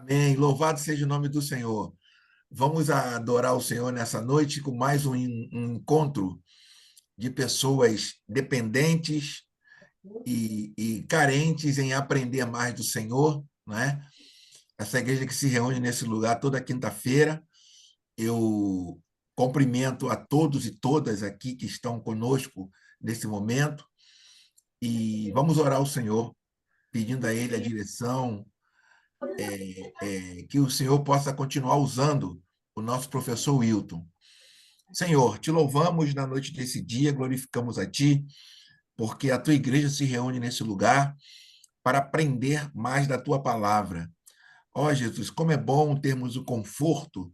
Amém. Louvado seja o nome do Senhor. Vamos adorar o Senhor nessa noite com mais um encontro de pessoas dependentes e carentes em aprender mais do Senhor, né? Essa igreja que se reúne nesse lugar toda quinta-feira. Eu cumprimento a todos e todas aqui que estão conosco nesse momento e vamos orar ao Senhor, pedindo a Ele a direção, que o Senhor possa continuar usando o nosso professor Wilton. Senhor, te louvamos na noite desse dia, glorificamos a Ti, porque a Tua igreja se reúne nesse lugar para aprender mais da Tua palavra. Ó Jesus, como é bom termos o conforto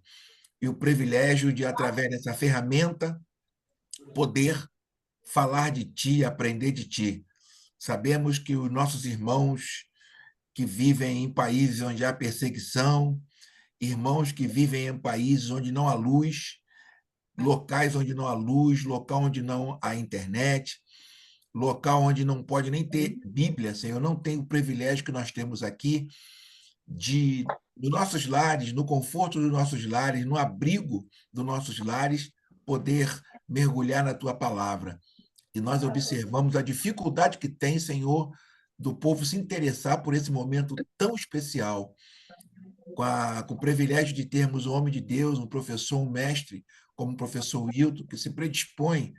e o privilégio de, através dessa ferramenta, poder falar de Ti, aprender de Ti. Sabemos que os nossos irmãos que vivem em países onde há perseguição, irmãos que vivem em países onde não há luz, locais onde não há luz, local onde não há internet, local onde não pode nem ter Bíblia, Senhor, não tem o privilégio que nós temos aqui de, nos nossos lares, no conforto dos nossos lares, no abrigo dos nossos lares, poder mergulhar na Tua palavra. E nós observamos a dificuldade que tem, Senhor, do povo se interessar por esse momento tão especial, com o privilégio de termos um homem de Deus, um professor, um mestre, como o professor Wilton, que se predispõe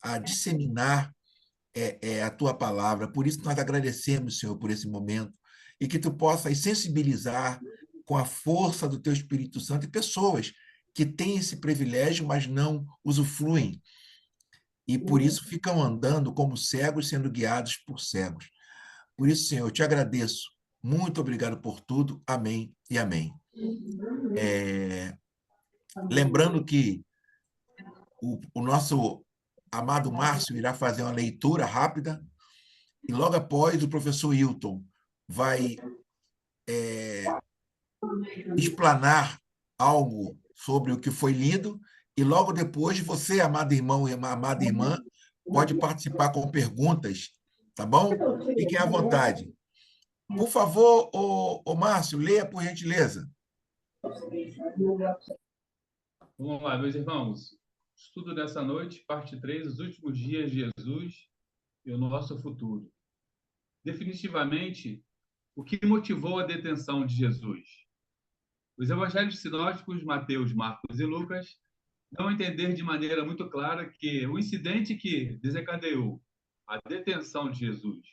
a disseminar a tua palavra. Por isso nós agradecemos, Senhor, por esse momento, e que tu possas sensibilizar com a força do teu Espírito Santo e pessoas que têm esse privilégio, mas não usufruem, e por isso ficam andando como cegos, sendo guiados por cegos. Por isso, Senhor, eu te agradeço. Muito obrigado por tudo. Amém e amém. É, lembrando que o nosso amado Márcio irá fazer uma leitura rápida e logo após o professor Hilton vai explanar algo sobre o que foi lido e logo depois você, amado irmão e amada irmã, pode participar com perguntas, tá bom? Fiquem à vontade. Por favor, o Márcio, leia por gentileza. Vamos lá, meus irmãos. Estudo dessa noite, parte 3, os últimos dias de Jesus e o nosso futuro. Definitivamente, o que motivou a detenção de Jesus? Os evangelhos sinóticos, Mateus, Marcos e Lucas, dão a entender de maneira muito clara que o incidente que desencadeou a detenção de Jesus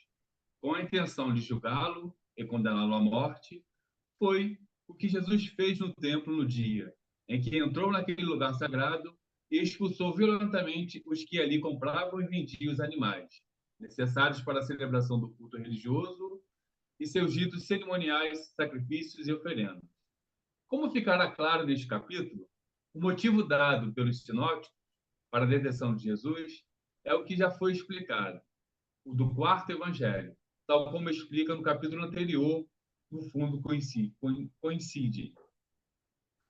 com a intenção de julgá-lo e condená-lo à morte foi o que Jesus fez no templo no dia em que entrou naquele lugar sagrado e expulsou violentamente os que ali compravam e vendiam os animais, necessários para a celebração do culto religioso e seus ritos cerimoniais, sacrifícios e oferendas. Como ficará claro neste capítulo, o motivo dado pelos sinóticos para a detenção de Jesus é o que já foi explicado, o do quarto evangelho, tal como explica no capítulo anterior, no fundo coincide.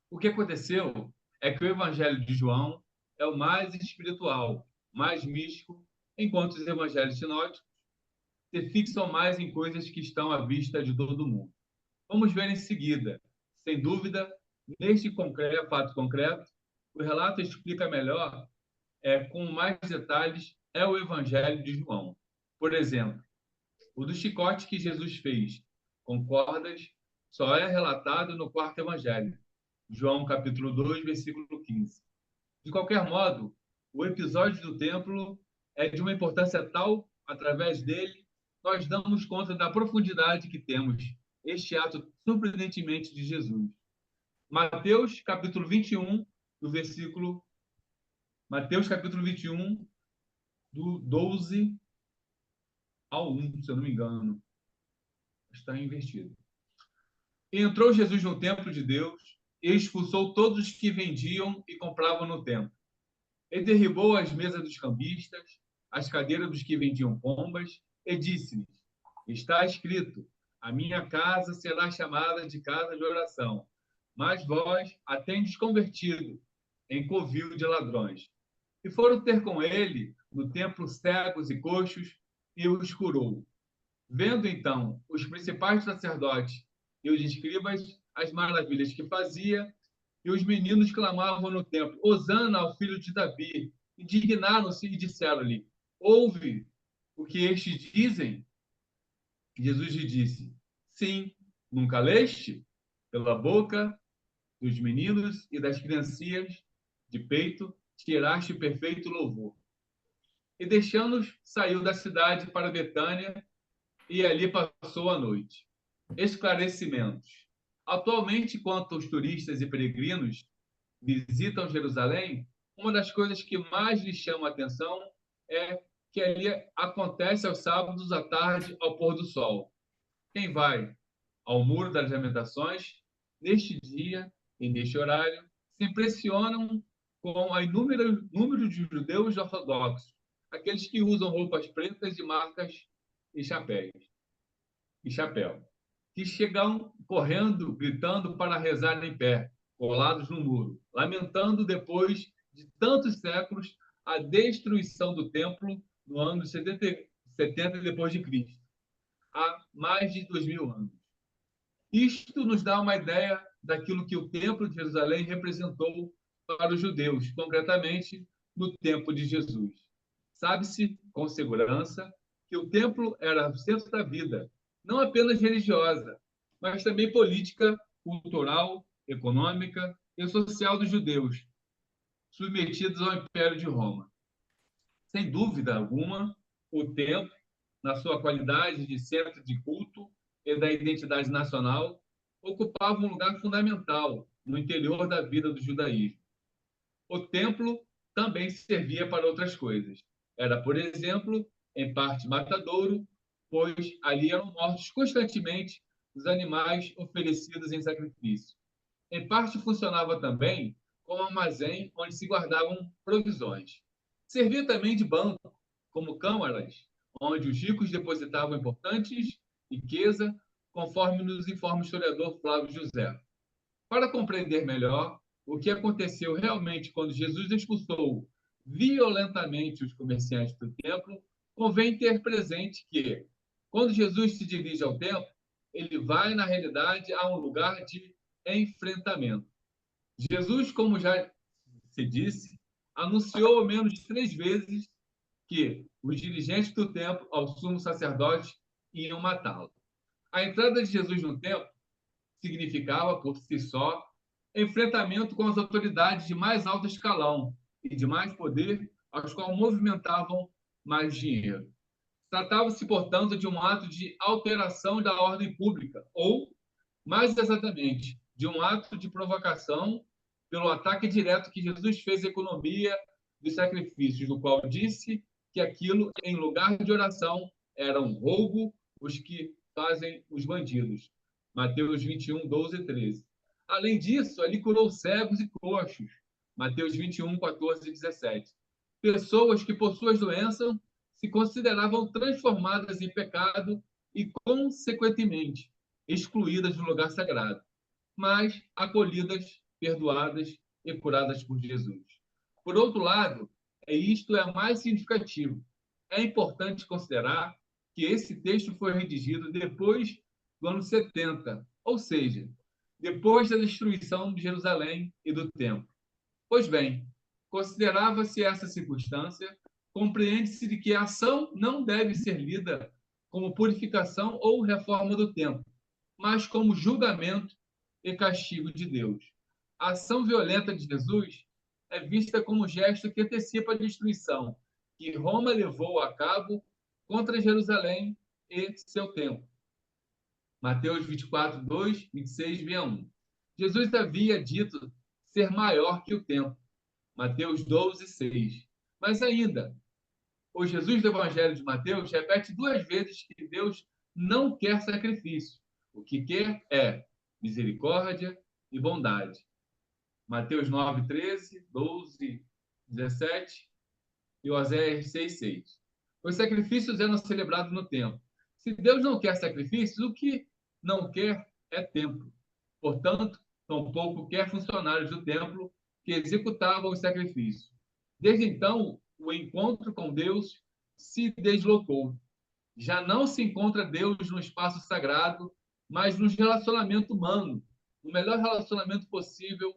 O que aconteceu é que o evangelho de João é o mais espiritual, mais místico, enquanto os evangelhos sinóticos se fixam mais em coisas que estão à vista de todo mundo. Vamos ver em seguida. Sem dúvida, neste fato concreto, o relato explica melhor, com mais detalhes, é o Evangelho de João. Por exemplo, o do chicote que Jesus fez com cordas só é relatado no quarto Evangelho, João capítulo 2, versículo 15. De qualquer modo, o episódio do templo é de uma importância tal, através dele, nós damos conta da profundidade que temos este ato surpreendentemente de Jesus. Mateus capítulo 21, do versículo Mateus capítulo 21, do 12 ao 1, se eu não me engano. Está invertido. Entrou Jesus no templo de Deus e expulsou todos os que vendiam e compravam no templo. Ele derribou as mesas dos cambistas, as cadeiras dos que vendiam pombas, e disse-lhes: está escrito, a minha casa será chamada de casa de oração, mas vós a tendes convertido em covil de ladrões. E foram ter com ele no templo cegos e coxos, e os curou. Vendo então os principais sacerdotes e os escribas as maravilhas que fazia, e os meninos clamavam no templo: Hosana ao filho de Davi. Indignaram-se e disseram-lhe: Ouve o que estes dizem? Jesus lhe disse: Sim, nunca leste? Pela boca dos meninos e das criancinhas de peito tiraste perfeito louvor. E deixando-os, saiu da cidade para Betânia e ali passou a noite. Esclarecimentos. Atualmente, quanto os turistas e peregrinos visitam Jerusalém, uma das coisas que mais lhes chama a atenção é que ali acontece aos sábados à tarde ao pôr do sol. Quem vai ao Muro das Lamentações, neste dia e neste horário, se impressionam com o inúmero número de judeus ortodoxos, aqueles que usam roupas pretas de marcas e chapéu, que chegam correndo, gritando para rezar em pé, colados no muro, lamentando depois de tantos séculos a destruição do templo no ano 70 depois de Cristo, há mais de 2000 anos. Isto nos dá uma ideia daquilo que o Templo de Jerusalém representou para os judeus, concretamente no tempo de Jesus. Sabe-se com segurança que o templo era o centro da vida, não apenas religiosa, mas também política, cultural, econômica e social dos judeus, submetidos ao Império de Roma. Sem dúvida alguma, o templo, na sua qualidade de centro de culto e da identidade nacional, ocupava um lugar fundamental no interior da vida do judaísmo. O templo também servia para outras coisas. Era, por exemplo, em parte matadouro, pois ali eram mortos constantemente os animais oferecidos em sacrifício. Em parte funcionava também como armazém onde se guardavam provisões. Servia também de banco, como câmaras, onde os ricos depositavam importantes riqueza, conforme nos informa o historiador Flávio José. Para compreender melhor o que aconteceu realmente quando Jesus expulsou violentamente os comerciantes do templo, convém ter presente que, quando Jesus se dirige ao templo, ele vai, na realidade, a um lugar de enfrentamento. Jesus, como já se disse, anunciou ao menos 3 vezes que os dirigentes do templo, ao sumo sacerdote, iam matá-lo. A entrada de Jesus no templo significava, por si só, enfrentamento com as autoridades de mais alto escalão e de mais poder, aos quais movimentavam mais dinheiro. Tratava-se, portanto, de um ato de alteração da ordem pública, ou, mais exatamente, de um ato de provocação pelo ataque direto que Jesus fez à economia dos sacrifícios, no qual disse que aquilo, em lugar de oração, era um roubo, os que fazem os bandidos. Mateus 21, 12 e 13. Além disso, ali curou cegos e coxos. Mateus 21, 14 e 17. Pessoas que, por suas doenças, se consideravam transformadas em pecado e, consequentemente, excluídas do lugar sagrado, mas acolhidas, perdoadas e curadas por Jesus. Por outro lado, isto é mais significativo. É importante considerar que esse texto foi redigido depois do ano 70, ou seja, depois da destruição de Jerusalém e do templo. Pois bem, considerava-se essa circunstância, compreende-se de que a ação não deve ser lida como purificação ou reforma do templo, mas como julgamento e castigo de Deus. A ação violenta de Jesus é vista como gesto que antecipa a destruição que Roma levou a cabo contra Jerusalém e seu templo. Mateus 24, 2, 26, 61. Jesus havia dito ser maior que o templo. Mateus 12, 6. Mas ainda, o Jesus do Evangelho de Mateus repete 2 vezes que Deus não quer sacrifício. O que quer é misericórdia e bondade. Mateus 9, 13, 12, 17 e Oséias 6, 6. Os sacrifícios eram celebrados no templo. Se Deus não quer sacrifícios, o que não quer é templo. Portanto, tampouco quer funcionários do templo que executavam os sacrifícios. Desde então, o encontro com Deus se deslocou. Já não se encontra Deus no espaço sagrado, mas no relacionamento humano, o melhor relacionamento possível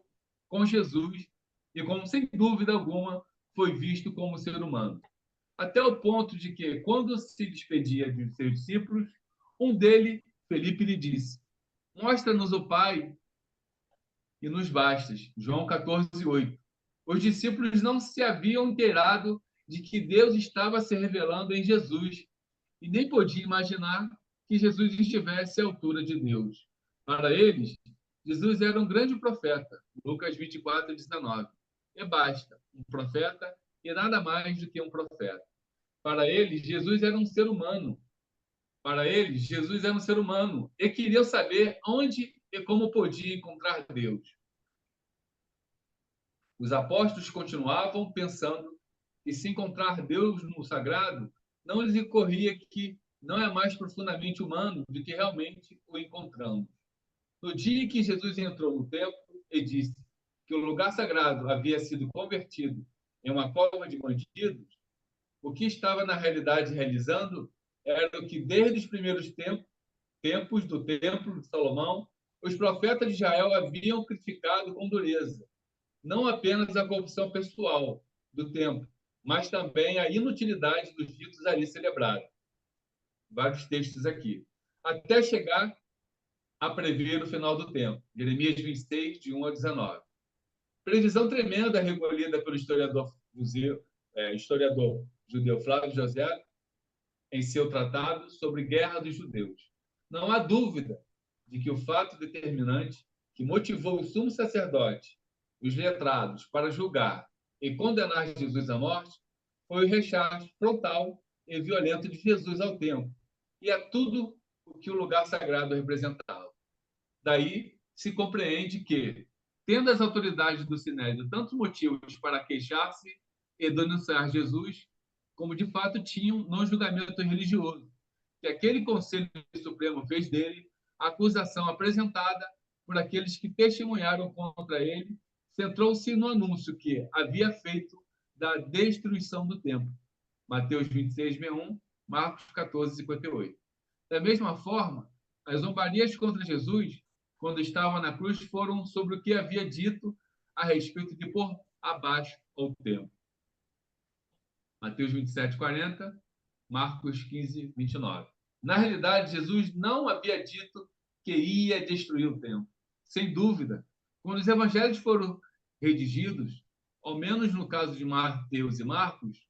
com Jesus e como, sem dúvida alguma, foi visto como ser humano. Até o ponto de que, quando se despedia de seus discípulos, um deles, Felipe, lhe disse: Mostra-nos o Pai e nos bastas. João 14:8. Os discípulos não se haviam inteirado de que Deus estava se revelando em Jesus e nem podiam imaginar que Jesus estivesse à altura de Deus. Para eles, Jesus era um grande profeta. Lucas 24:19. E basta, um profeta e nada mais do que um profeta. Para eles, Jesus era um ser humano. Para eles, Jesus era um ser humano e queriam saber onde e como podia encontrar Deus. Os apóstolos continuavam pensando que se encontrar Deus no sagrado não lhes ocorria que não é mais profundamente humano do que realmente o encontramos. No dia em que Jesus entrou no templo e disse que o lugar sagrado havia sido convertido em uma cova de bandidos, o que estava na realidade realizando era o que desde os primeiros tempos do templo de Salomão, os profetas de Israel haviam criticado com dureza, não apenas a corrupção pessoal do templo, mas também a inutilidade dos ritos ali celebrados. Vários textos aqui. Até chegar a prever o final do tempo. Jeremias 26, de 1 a 19. Previsão tremenda recolhida pelo historiador judeu Flávio José em seu tratado sobre Guerra dos Judeus. Não há dúvida de que o fato determinante que motivou o sumo sacerdote, os letrados, para julgar e condenar Jesus à morte foi o rechaço frontal e violento de Jesus ao templo e a tudo o que o lugar sagrado representava. Daí se compreende que, tendo as autoridades do Sinédrio tantos motivos para queixar-se e denunciar Jesus, como de fato tinham no julgamento religioso, que aquele Conselho Supremo fez dele a acusação apresentada por aqueles que testemunharam contra ele, centrou-se no anúncio que havia feito da destruição do templo. Mateus 26:61, Marcos 14:58. Da mesma forma, as zombarias contra Jesus, quando estava na cruz, foram sobre o que havia dito a respeito de pôr abaixo o templo. Mateus 27:40, Marcos 15:29. Na realidade, Jesus não havia dito que ia destruir o templo. Sem dúvida, quando os evangelhos foram redigidos, ao menos no caso de Mateus e Marcos,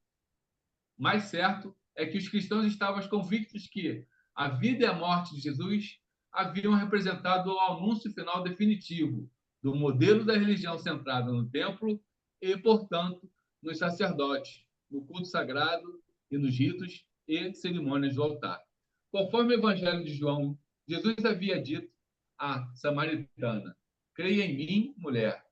mais certo é que os cristãos estavam convictos que a vida e a morte de Jesus haviam representado o anúncio final definitivo do modelo da religião centrada no templo e, portanto, nos sacerdotes, no culto sagrado e nos ritos e cerimônias do altar. Conforme o Evangelho de João, Jesus havia dito à samaritana: Creia em mim, mulher.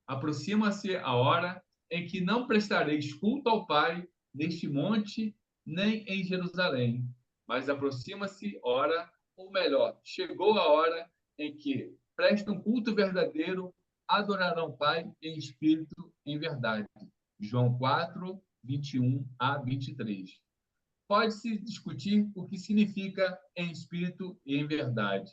Aproxima-se a hora em que não prestareis culto ao Pai neste monte, nem em Jerusalém. Mas aproxima-se hora, ou melhor, chegou a hora em que prestam culto verdadeiro, adorarão o Pai em espírito, em verdade. João 4, 21 a 23. Pode-se discutir o que significa em espírito e em verdade.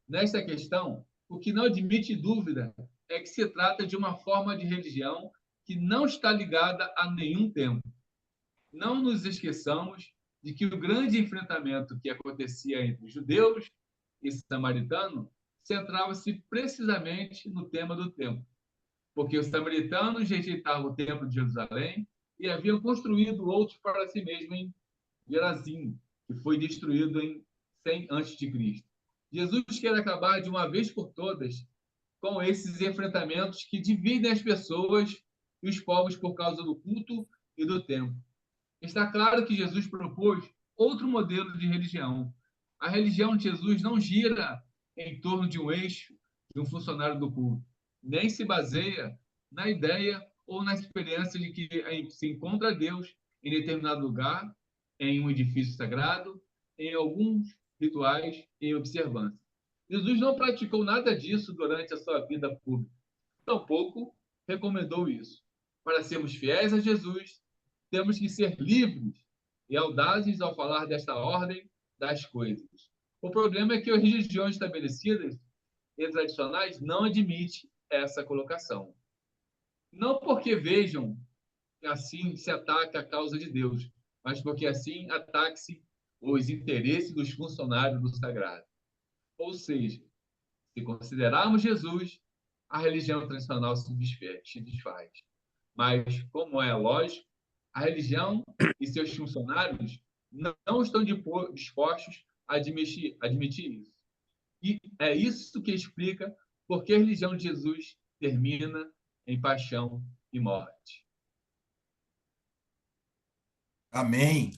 Nesta questão, o que não admite dúvida é que se trata de uma forma de religião que não está ligada a nenhum tempo. Não nos esqueçamos de que o grande enfrentamento que acontecia entre judeus e samaritanos centrava-se precisamente no tema do templo, porque os samaritanos rejeitavam o templo de Jerusalém e haviam construído outros para si mesmos em Gerazim, que foi destruído em 100 a.C. Jesus quer acabar de uma vez por todas com esses enfrentamentos que dividem as pessoas e os povos por causa do culto e do templo. Está claro que Jesus propôs outro modelo de religião. A religião de Jesus não gira em torno de um eixo de um funcionário do culto, nem se baseia na ideia ou na experiência de que se encontra Deus em determinado lugar, em um edifício sagrado, em alguns rituais e observâncias. Jesus não praticou nada disso durante a sua vida pública. Tampouco recomendou isso. Para sermos fiéis a Jesus, temos que ser livres e audazes ao falar desta ordem das coisas. O problema é que as religiões estabelecidas e tradicionais não admite essa colocação. Não porque vejam que assim se ataca a causa de Deus, mas porque assim ataque-se os interesses dos funcionários do sagrado. Ou seja, se considerarmos Jesus, a religião tradicional se desfaz. Mas, como é lógico, a religião e seus funcionários não estão dispostos a admitir isso. E é isso que explica por que a religião de Jesus termina em paixão e morte. Amém.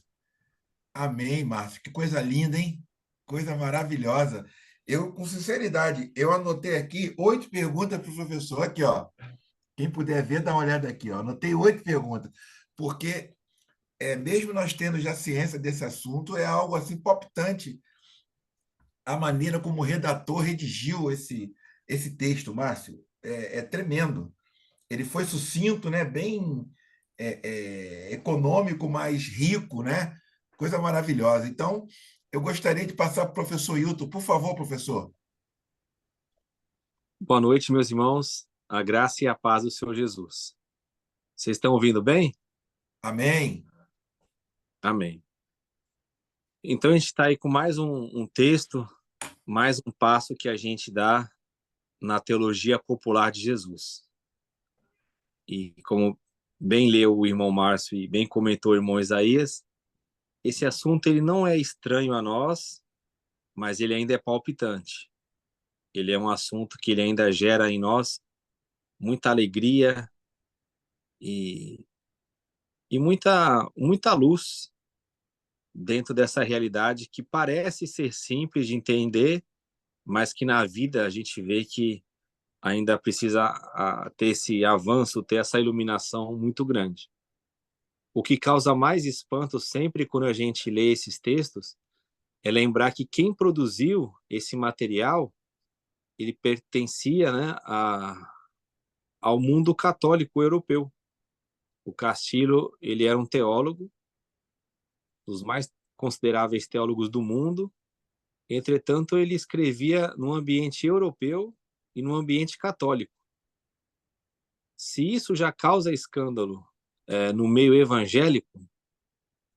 Amém, Márcio. Que coisa linda, hein? Coisa maravilhosa. Eu, com sinceridade, eu anotei aqui 8 perguntas para o professor. Aqui, ó. Quem puder ver, dá uma olhada aqui, ó. Anotei 8 perguntas, porque mesmo nós tendo já ciência desse assunto, é algo assim palpitante a maneira como o redator redigiu esse texto, Márcio. É tremendo. Ele foi sucinto, né? Bem econômico, mas rico, né? Coisa maravilhosa. Então, eu gostaria de passar para o professor Hilton. Por favor, professor. Boa noite, meus irmãos. A graça e a paz do Senhor Jesus. Vocês estão ouvindo bem? Amém. Amém. Então, a gente está aí com mais um texto, mais um passo que a gente dá na teologia popular de Jesus. E como bem leu o irmão Márcio e bem comentou o irmão Isaías, esse assunto ele não é estranho a nós, mas ele ainda é palpitante. Ele é um assunto que ele ainda gera em nós muita alegria e, e muita luz dentro dessa realidade que parece ser simples de entender, mas que na vida a gente vê que ainda precisa ter esse avanço, ter essa iluminação muito grande. O que causa mais espanto sempre quando a gente lê esses textos é lembrar que quem produziu esse material, ele pertencia, né, ao mundo católico europeu. O Castilho, ele era um teólogo, dos mais consideráveis teólogos do mundo. Entretanto, ele escrevia num ambiente europeu e num ambiente católico. Se isso já causa escândalo no meio evangélico,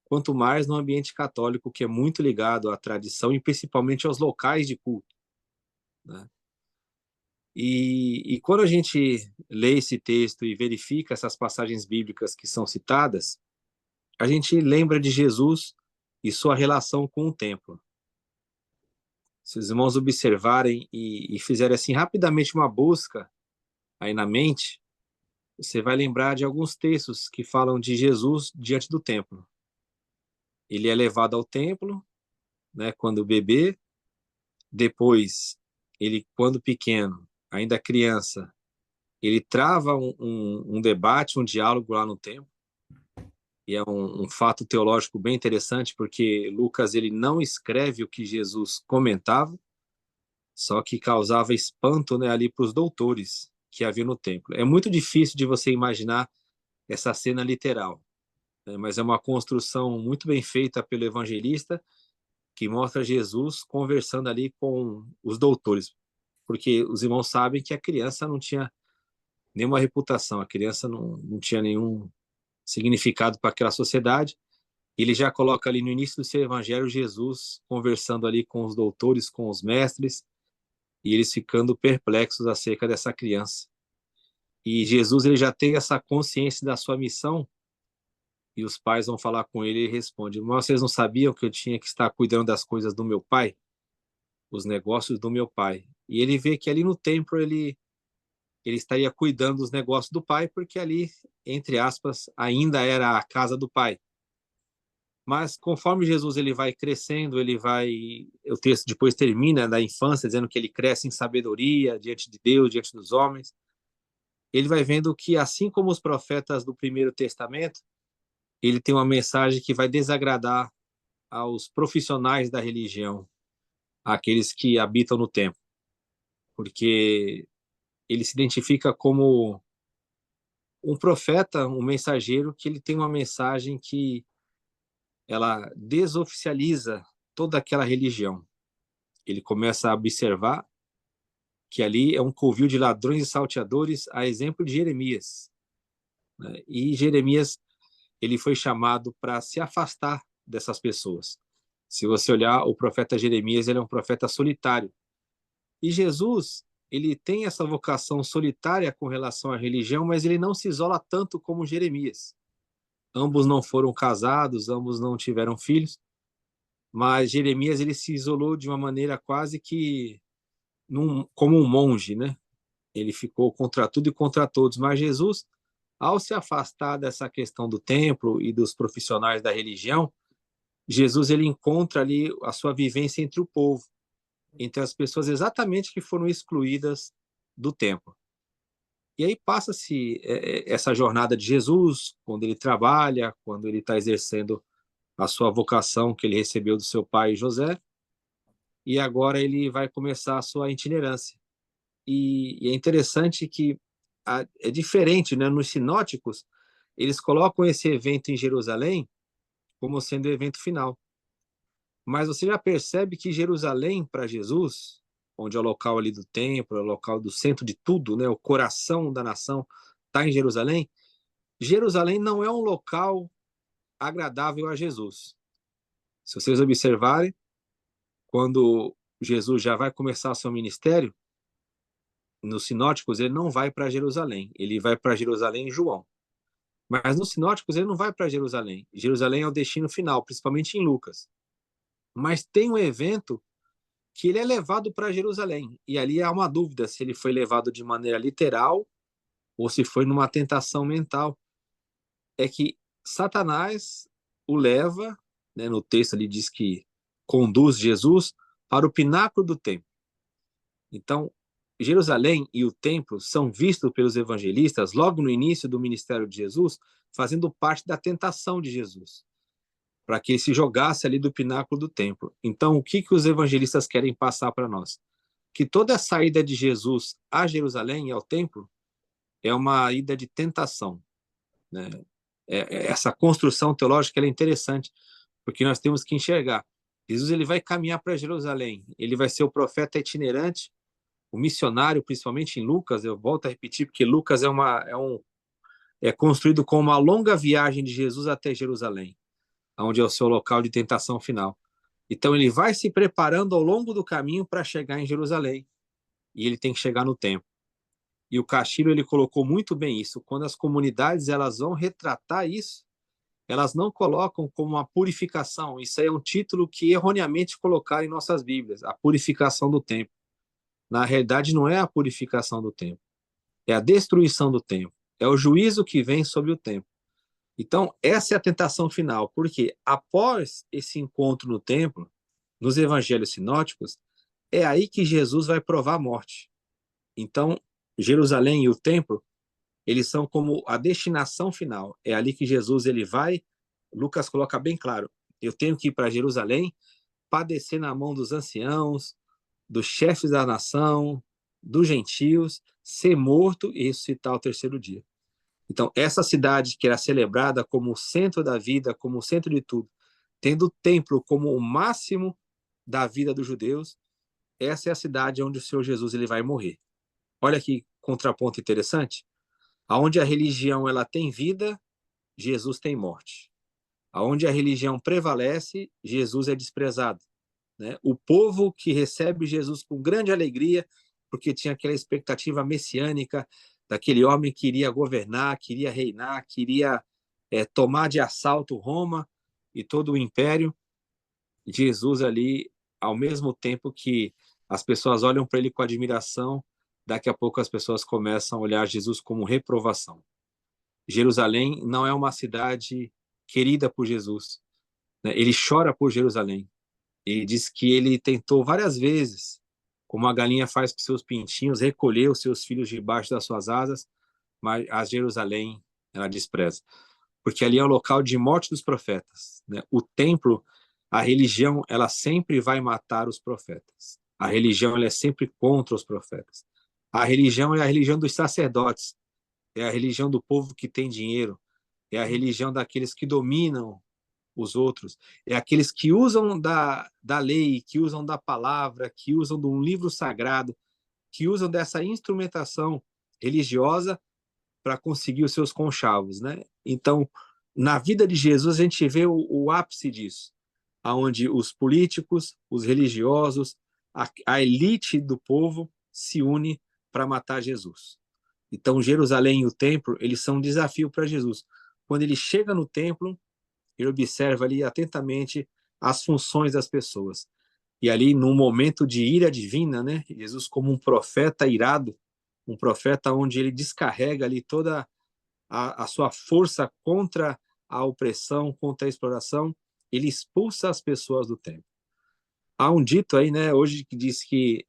quanto mais no ambiente católico, que é muito ligado à tradição e principalmente aos locais de culto, né? E quando a gente lê esse texto e verifica essas passagens bíblicas que são citadas, a gente lembra de Jesus e sua relação com o templo. Se os irmãos observarem e fizerem assim rapidamente uma busca aí na mente, você vai lembrar de alguns textos que falam de Jesus diante do templo. Ele é levado ao templo, né, quando bebê, depois ele, quando pequeno, ainda criança, ele trava um debate, um diálogo lá no templo, e é um fato teológico bem interessante, porque Lucas ele não escreve o que Jesus comentava, só que causava espanto, né, ali para os doutores que havia no templo. É muito difícil de você imaginar essa cena literal, né, mas é uma construção muito bem feita pelo evangelista, que mostra Jesus conversando ali com os doutores, porque os irmãos sabem que a criança não tinha nenhuma reputação, a criança não tinha nenhum significado para aquela sociedade. Ele já coloca ali no início do seu evangelho Jesus conversando ali com os doutores, com os mestres, e eles ficando perplexos acerca dessa criança. E Jesus ele já tem essa consciência da sua missão, e os pais vão falar com ele e ele responde: mas vocês não sabiam que eu tinha que estar cuidando das coisas do meu pai? Os negócios do meu pai. E ele vê que ali no templo ele estaria cuidando dos negócios do pai, porque ali, entre aspas, ainda era a casa do pai. Mas conforme Jesus ele vai crescendo, o texto depois termina da infância dizendo que ele cresce em sabedoria diante de Deus, diante dos homens. Ele vai vendo que assim como os profetas do Primeiro Testamento, ele tem uma mensagem que vai desagradar aos profissionais da religião, aqueles que habitam no templo, porque ele se identifica como um profeta, um mensageiro que ele tem uma mensagem que ela desoficializa toda aquela religião. Ele começa a observar que ali é um covil de ladrões e salteadores, a exemplo de Jeremias, né? E Jeremias, ele foi chamado para se afastar dessas pessoas. Se você olhar, o profeta Jeremias, ele é um profeta solitário. E Jesus, ele tem essa vocação solitária com relação à religião, mas ele não se isola tanto como Jeremias. Ambos não foram casados, ambos não tiveram filhos, mas Jeremias, ele se isolou de uma maneira quase que como um monge, né? Ele ficou contra tudo e contra todos. Mas Jesus, ao se afastar dessa questão do templo e dos profissionais da religião, Jesus, ele encontra ali a sua vivência entre o povo, entre as pessoas exatamente que foram excluídas do templo. E aí passa-se essa jornada de Jesus, quando ele trabalha, quando ele está exercendo a sua vocação que ele recebeu do seu pai José, e agora ele vai começar a sua itinerância. E é interessante que é diferente, né? Nos sinóticos, eles colocam esse evento em Jerusalém como sendo o evento final. Mas você já percebe que Jerusalém, para Jesus, onde é o local ali do templo, é o local do centro de tudo, né? O coração da nação está em Jerusalém. Jerusalém não é um local agradável a Jesus. Se vocês observarem, quando Jesus já vai começar seu ministério, nos sinóticos ele não vai para Jerusalém, ele vai para Jerusalém em João. Mas nos sinóticos ele não vai para Jerusalém. Jerusalém é o destino final, principalmente em Lucas. Mas tem um evento que ele é levado para Jerusalém. E ali há uma dúvida se ele foi levado de maneira literal ou se foi numa tentação mental. É que Satanás o leva, né, no texto ali diz que conduz Jesus para o pináculo do templo. Então, Jerusalém e o templo são vistos pelos evangelistas logo no início do ministério de Jesus, fazendo parte da tentação de Jesus, para que ele se jogasse ali do pináculo do templo. Então, o que os evangelistas querem passar para nós? Que toda a saída de Jesus a Jerusalém e ao templo é uma ida de tentação, né? Essa construção teológica é interessante, porque nós temos que enxergar. Jesus ele vai caminhar para Jerusalém, ele vai ser o profeta itinerante, o missionário, principalmente em Lucas, eu volto a repetir, porque Lucas é construído como uma longa viagem de Jesus até Jerusalém, onde é o seu local de tentação final. Então ele vai se preparando ao longo do caminho para chegar em Jerusalém, e ele tem que chegar no templo. E o Castilho ele colocou muito bem isso. Quando as comunidades elas vão retratar isso, elas não colocam como uma purificação. Isso aí é um título que erroneamente colocaram em nossas Bíblias, a purificação do templo. Na realidade, não é a purificação do templo, é a destruição do templo, é o juízo que vem sobre o templo. Então, essa é a tentação final, porque após esse encontro no templo, nos evangelhos sinóticos, é aí que Jesus vai provar a morte. Então, Jerusalém e o templo, eles são como a destinação final. É ali que Jesus ele vai, Lucas coloca bem claro, eu tenho que ir para Jerusalém, padecer na mão dos anciãos, dos chefes da nação, dos gentios, ser morto e ressuscitar ao terceiro dia. Então, essa cidade que era celebrada como o centro da vida, como o centro de tudo, tendo o templo como o máximo da vida dos judeus, essa é a cidade onde o Senhor Jesus ele vai morrer. Olha que contraponto interessante. Aonde a religião ela tem vida, Jesus tem morte. Aonde a religião prevalece, Jesus é desprezado, né? O povo que recebe Jesus com grande alegria, porque tinha aquela expectativa messiânica daquele homem que iria governar, queria reinar, queria tomar de assalto Roma e todo o império. Jesus ali, ao mesmo tempo que as pessoas olham para ele com admiração, daqui a pouco as pessoas começam a olhar Jesus como reprovação. Jerusalém não é uma cidade querida por Jesus, né? Ele chora por Jerusalém. Ele diz que ele tentou várias vezes, como a galinha faz com seus pintinhos, recolher os seus filhos debaixo das suas asas, mas a Jerusalém ela despreza. Porque ali é o local de morte dos profetas, né? O templo, a religião, ela sempre vai matar os profetas. A religião ela é sempre contra os profetas. A religião é a religião dos sacerdotes, é a religião do povo que tem dinheiro, é a religião daqueles que dominam os outros, é aqueles que usam da lei, que usam da palavra, que usam de um livro sagrado, que usam dessa instrumentação religiosa para conseguir os seus conchavos, né? Então, na vida de Jesus, a gente vê o ápice disso, onde os políticos, os religiosos, a elite do povo se une para matar Jesus. Então, Jerusalém e o templo, eles são um desafio para Jesus. Quando ele chega no templo, ele observa ali atentamente as funções das pessoas. E ali, num momento de ira divina, né? Jesus, como um profeta irado, um profeta onde ele descarrega ali toda a sua força contra a opressão, contra a exploração, ele expulsa as pessoas do templo. Há um dito aí, né, hoje, que diz que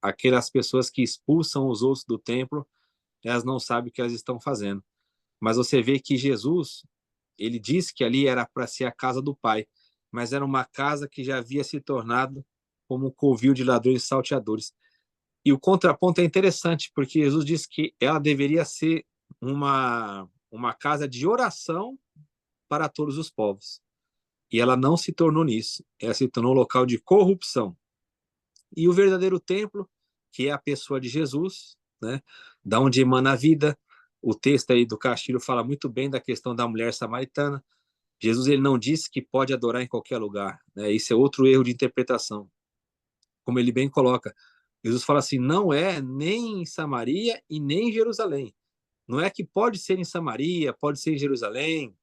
aquelas pessoas que expulsam os outros do templo, elas não sabem o que elas estão fazendo. Mas você vê que Jesus, ele disse que ali era para ser a casa do Pai, mas era uma casa que já havia se tornado como um covil de ladrões e salteadores. E o contraponto é interessante, porque Jesus disse que ela deveria ser uma casa de oração para todos os povos. E ela não se tornou nisso. Ela se tornou um local de corrupção. E o verdadeiro templo, que é a pessoa de Jesus, né, da onde emana a vida. O texto aí do Castilho fala muito bem da questão da mulher samaritana. Jesus, ele não disse que pode adorar em qualquer lugar, né? Isso é outro erro de interpretação. Como ele bem coloca, Jesus fala assim, não é nem em Samaria e nem em Jerusalém. Não é que pode ser em Samaria, pode ser em Jerusalém,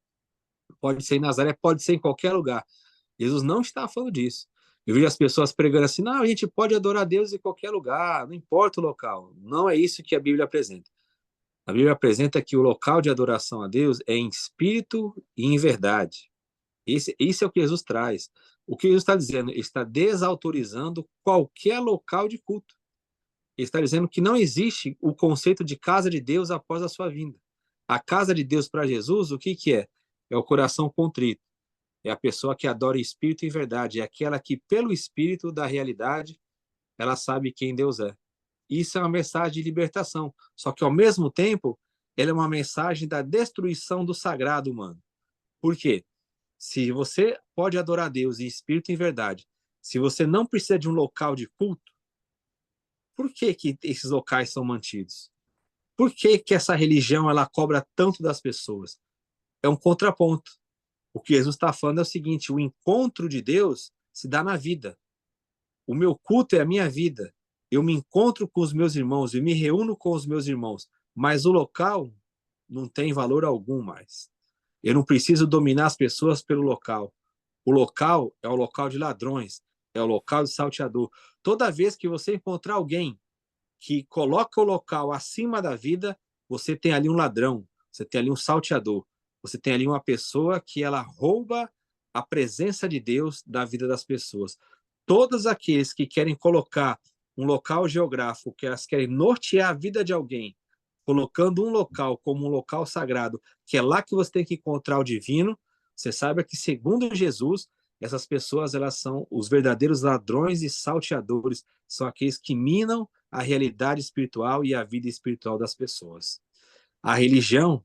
pode ser em Nazaré, pode ser em qualquer lugar. Jesus não está falando disso. Eu vejo as pessoas pregando assim, não, a gente pode adorar a Deus em qualquer lugar, não importa o local. Não é isso que a Bíblia apresenta. A Bíblia apresenta que o local de adoração a Deus é em espírito e em verdade. Isso é o que Jesus traz. O que Jesus está dizendo? Ele está desautorizando qualquer local de culto. Ele está dizendo que não existe o conceito de casa de Deus após a sua vinda. A casa de Deus para Jesus, o que é? É o coração contrito. É a pessoa que adora em espírito e verdade. É aquela que, pelo espírito da realidade, ela sabe quem Deus é. Isso é uma mensagem de libertação. Só que, ao mesmo tempo, ela é uma mensagem da destruição do sagrado humano. Por quê? Se você pode adorar a Deus em espírito e em verdade, se você não precisa de um local de culto, por que esses locais são mantidos? Por que essa religião ela cobra tanto das pessoas? É um contraponto. O que Jesus está falando é o seguinte, o encontro de Deus se dá na vida. O meu culto é a minha vida. Eu me encontro com os meus irmãos, eu me reúno com os meus irmãos, mas o local não tem valor algum mais. Eu não preciso dominar as pessoas pelo local. O local é o local de ladrões, é o local de salteador. Toda vez que você encontrar alguém que coloca o local acima da vida, você tem ali um ladrão, você tem ali um salteador, você tem ali uma pessoa que ela rouba a presença de Deus da vida das pessoas. Todos aqueles que querem colocar um local geográfico, que elas querem nortear a vida de alguém, colocando um local como um local sagrado, que é lá que você tem que encontrar o divino, você saiba que, segundo Jesus, essas pessoas elas são os verdadeiros ladrões e salteadores, são aqueles que minam a realidade espiritual e a vida espiritual das pessoas. A religião,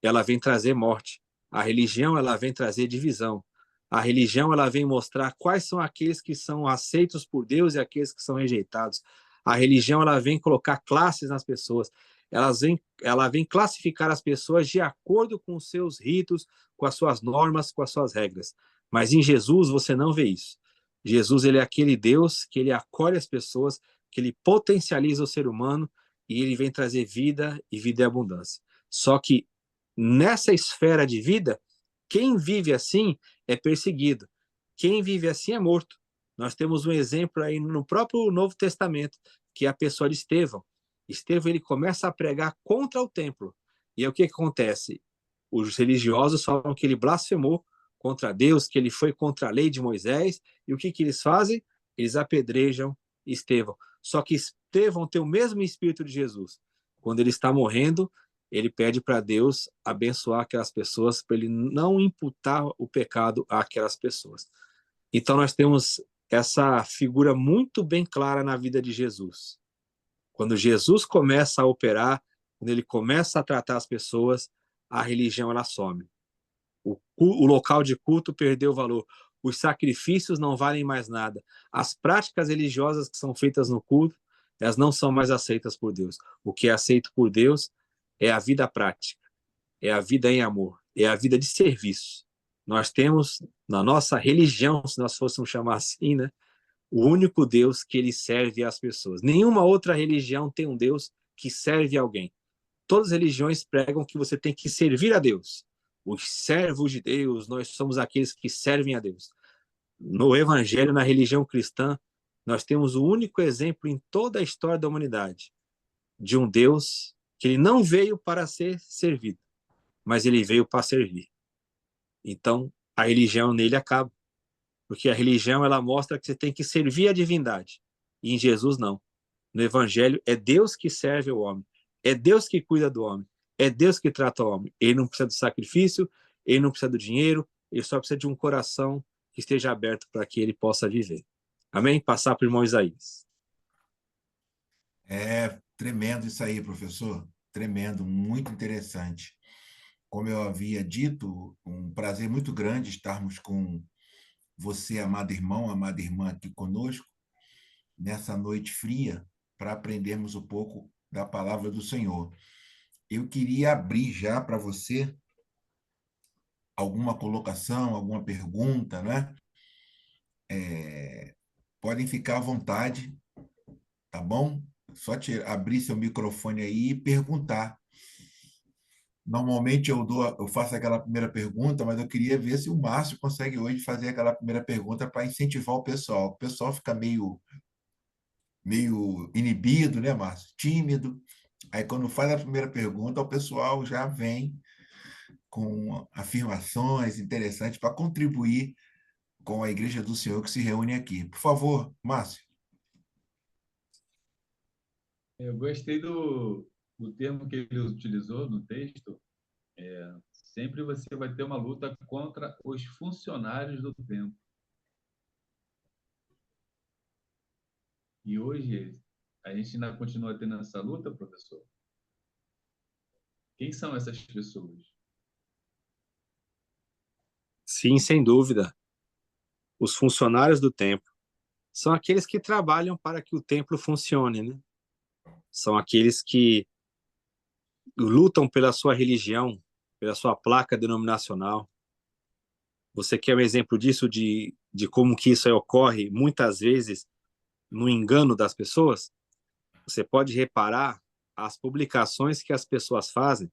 ela vem trazer morte. A religião, ela vem trazer divisão. A religião, ela vem mostrar quais são aqueles que são aceitos por Deus e aqueles que são rejeitados. A religião, ela vem colocar classes nas pessoas. Ela vem classificar as pessoas de acordo com os seus ritos, com as suas normas, com as suas regras. Mas em Jesus, você não vê isso. Jesus, ele é aquele Deus que ele acolhe as pessoas, que ele potencializa o ser humano e ele vem trazer vida e vida em abundância. Só que nessa esfera de vida, quem vive assim é perseguido. Quem vive assim é morto. Nós temos um exemplo aí no próprio Novo Testamento, que é a pessoa de Estevão. Estevão, ele começa a pregar contra o templo. E aí o que acontece? Os religiosos falam que ele blasfemou contra Deus, que ele foi contra a lei de Moisés. E o que eles fazem? Eles apedrejam Estevão. Só que Estevão tem o mesmo espírito de Jesus. Quando ele está morrendo, ele pede para Deus abençoar aquelas pessoas, para ele não imputar o pecado àquelas pessoas. Então nós temos essa figura muito bem clara na vida de Jesus. Quando Jesus começa a operar, quando ele começa a tratar as pessoas, a religião ela some. O local de culto perdeu o valor. Os sacrifícios não valem mais nada. As práticas religiosas que são feitas no culto elas não são mais aceitas por Deus. O que é aceito por Deus é a vida prática, é a vida em amor, é a vida de serviço. Nós temos, na nossa religião, se nós fôssemos chamar assim, né, o único Deus que ele serve às pessoas. Nenhuma outra religião tem um Deus que serve a alguém. Todas as religiões pregam que você tem que servir a Deus. Os servos de Deus, nós somos aqueles que servem a Deus. No Evangelho, na religião cristã, nós temos o único exemplo em toda a história da humanidade de um Deus que ele não veio para ser servido, mas ele veio para servir. Então, a religião nele acaba, porque a religião ela mostra que você tem que servir a divindade, e em Jesus não. No Evangelho é Deus que serve o homem, é Deus que cuida do homem, é Deus que trata o homem. Ele não precisa do sacrifício, ele não precisa do dinheiro, ele só precisa de um coração que esteja aberto para que ele possa viver. Amém? Passar para o irmão Isaías. É tremendo isso aí, professor. Tremendo, muito interessante. Como eu havia dito, um prazer muito grande estarmos com você, amado irmão, amada irmã, aqui conosco, nessa noite fria, para aprendermos um pouco da palavra do Senhor. Eu queria abrir já para você alguma colocação, alguma pergunta, né? Podem ficar à vontade, tá bom? Só abrir seu microfone aí e perguntar. Normalmente eu faço aquela primeira pergunta, mas eu queria ver se o Márcio consegue hoje fazer aquela primeira pergunta para incentivar o pessoal. O pessoal fica meio inibido, né, Márcio? Tímido. Aí, quando faz a primeira pergunta, o pessoal já vem com afirmações interessantes para contribuir com a Igreja do Senhor que se reúne aqui. Por favor, Márcio. Eu gostei do termo que ele utilizou no texto. Sempre você vai ter uma luta contra os funcionários do templo. E hoje a gente ainda continua tendo essa luta, professor? Quem são essas pessoas? Sim, sem dúvida. Os funcionários do templo são aqueles que trabalham para que o templo funcione, né? São aqueles que lutam pela sua religião, pela sua placa denominacional. Você quer um exemplo disso, de como que isso ocorre muitas vezes no engano das pessoas? Você pode reparar as publicações que as pessoas fazem,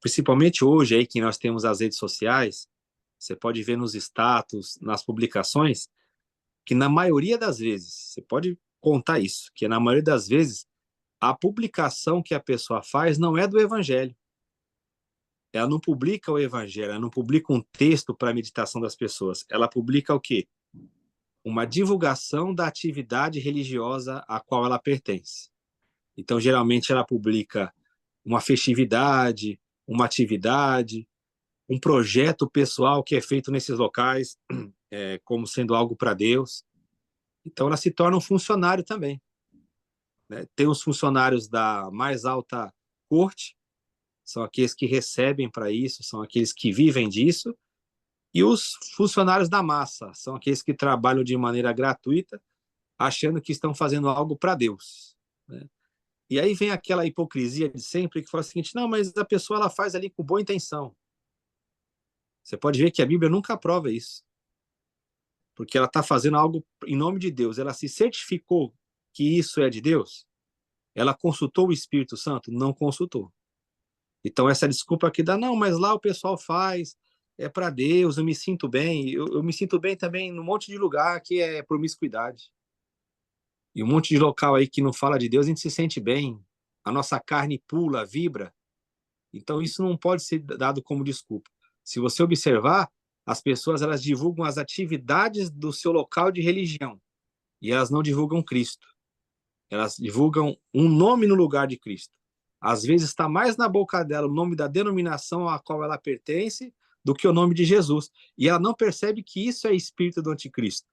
principalmente hoje aí que nós temos as redes sociais. Você pode ver nos status, nas publicações, que na maioria das vezes, você pode contar isso, que na maioria das vezes a publicação que a pessoa faz não é do evangelho. Ela não publica o evangelho, ela não publica um texto para a meditação das pessoas. Ela publica o quê? Uma divulgação da atividade religiosa a qual ela pertence. Então, geralmente, ela publica uma festividade, uma atividade, um projeto pessoal que é feito nesses locais, como sendo algo para Deus. Então, ela se torna um funcionário também, né? Tem os funcionários da mais alta corte, são aqueles que recebem para isso, são aqueles que vivem disso, e os funcionários da massa, são aqueles que trabalham de maneira gratuita, achando que estão fazendo algo para Deus, né? E aí vem aquela hipocrisia de sempre, que fala o seguinte: não, mas a pessoa ela faz ali com boa intenção. Você pode ver que a Bíblia nunca aprova isso, porque ela está fazendo algo em nome de Deus. Ela se certificou que isso é de Deus? Ela consultou o Espírito Santo? Não consultou. Então, essa desculpa que dá, não, mas lá o pessoal faz, é para Deus, eu me sinto bem. Eu me sinto bem também num monte de lugar que é promiscuidade. E um monte de local aí que não fala de Deus, a gente se sente bem. A nossa carne pula, vibra. Então, isso não pode ser dado como desculpa. Se você observar, as pessoas elas divulgam as atividades do seu local de religião e elas não divulgam Cristo. Elas divulgam um nome no lugar de Cristo. Às vezes está mais na boca dela o nome da denominação a qual ela pertence do que o nome de Jesus. E ela não percebe que isso é espírito do anticristo.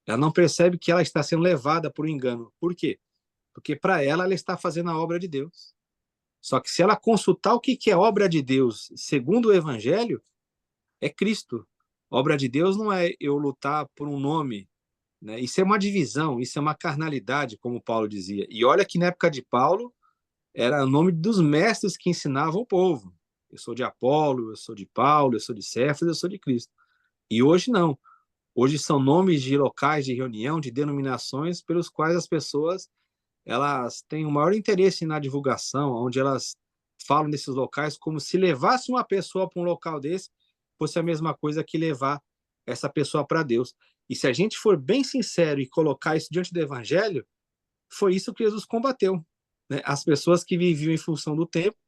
Ela não percebe que ela está sendo levada por um engano. Por quê? Porque para ela está fazendo a obra de Deus. Só que se ela consultar o que é obra de Deus segundo o Evangelho, é Cristo. Obra de Deus não é eu lutar por um nome, né? Isso é uma divisão, isso é uma carnalidade, como Paulo dizia. E olha que na época de Paulo era o nome dos mestres que ensinavam o povo. Eu sou de Apolo, eu sou de Paulo, eu sou de Cefas, eu sou de Cristo. E hoje não. Hoje são nomes de locais de reunião, de denominações, pelos quais as pessoas elas têm o maior interesse na divulgação, onde elas falam desses locais como se levasse uma pessoa para um local desse fosse a mesma coisa que levar essa pessoa para Deus. E se a gente for bem sincero e colocar isso diante do evangelho, foi isso que Jesus combateu, né? As pessoas que viviam em função do templo,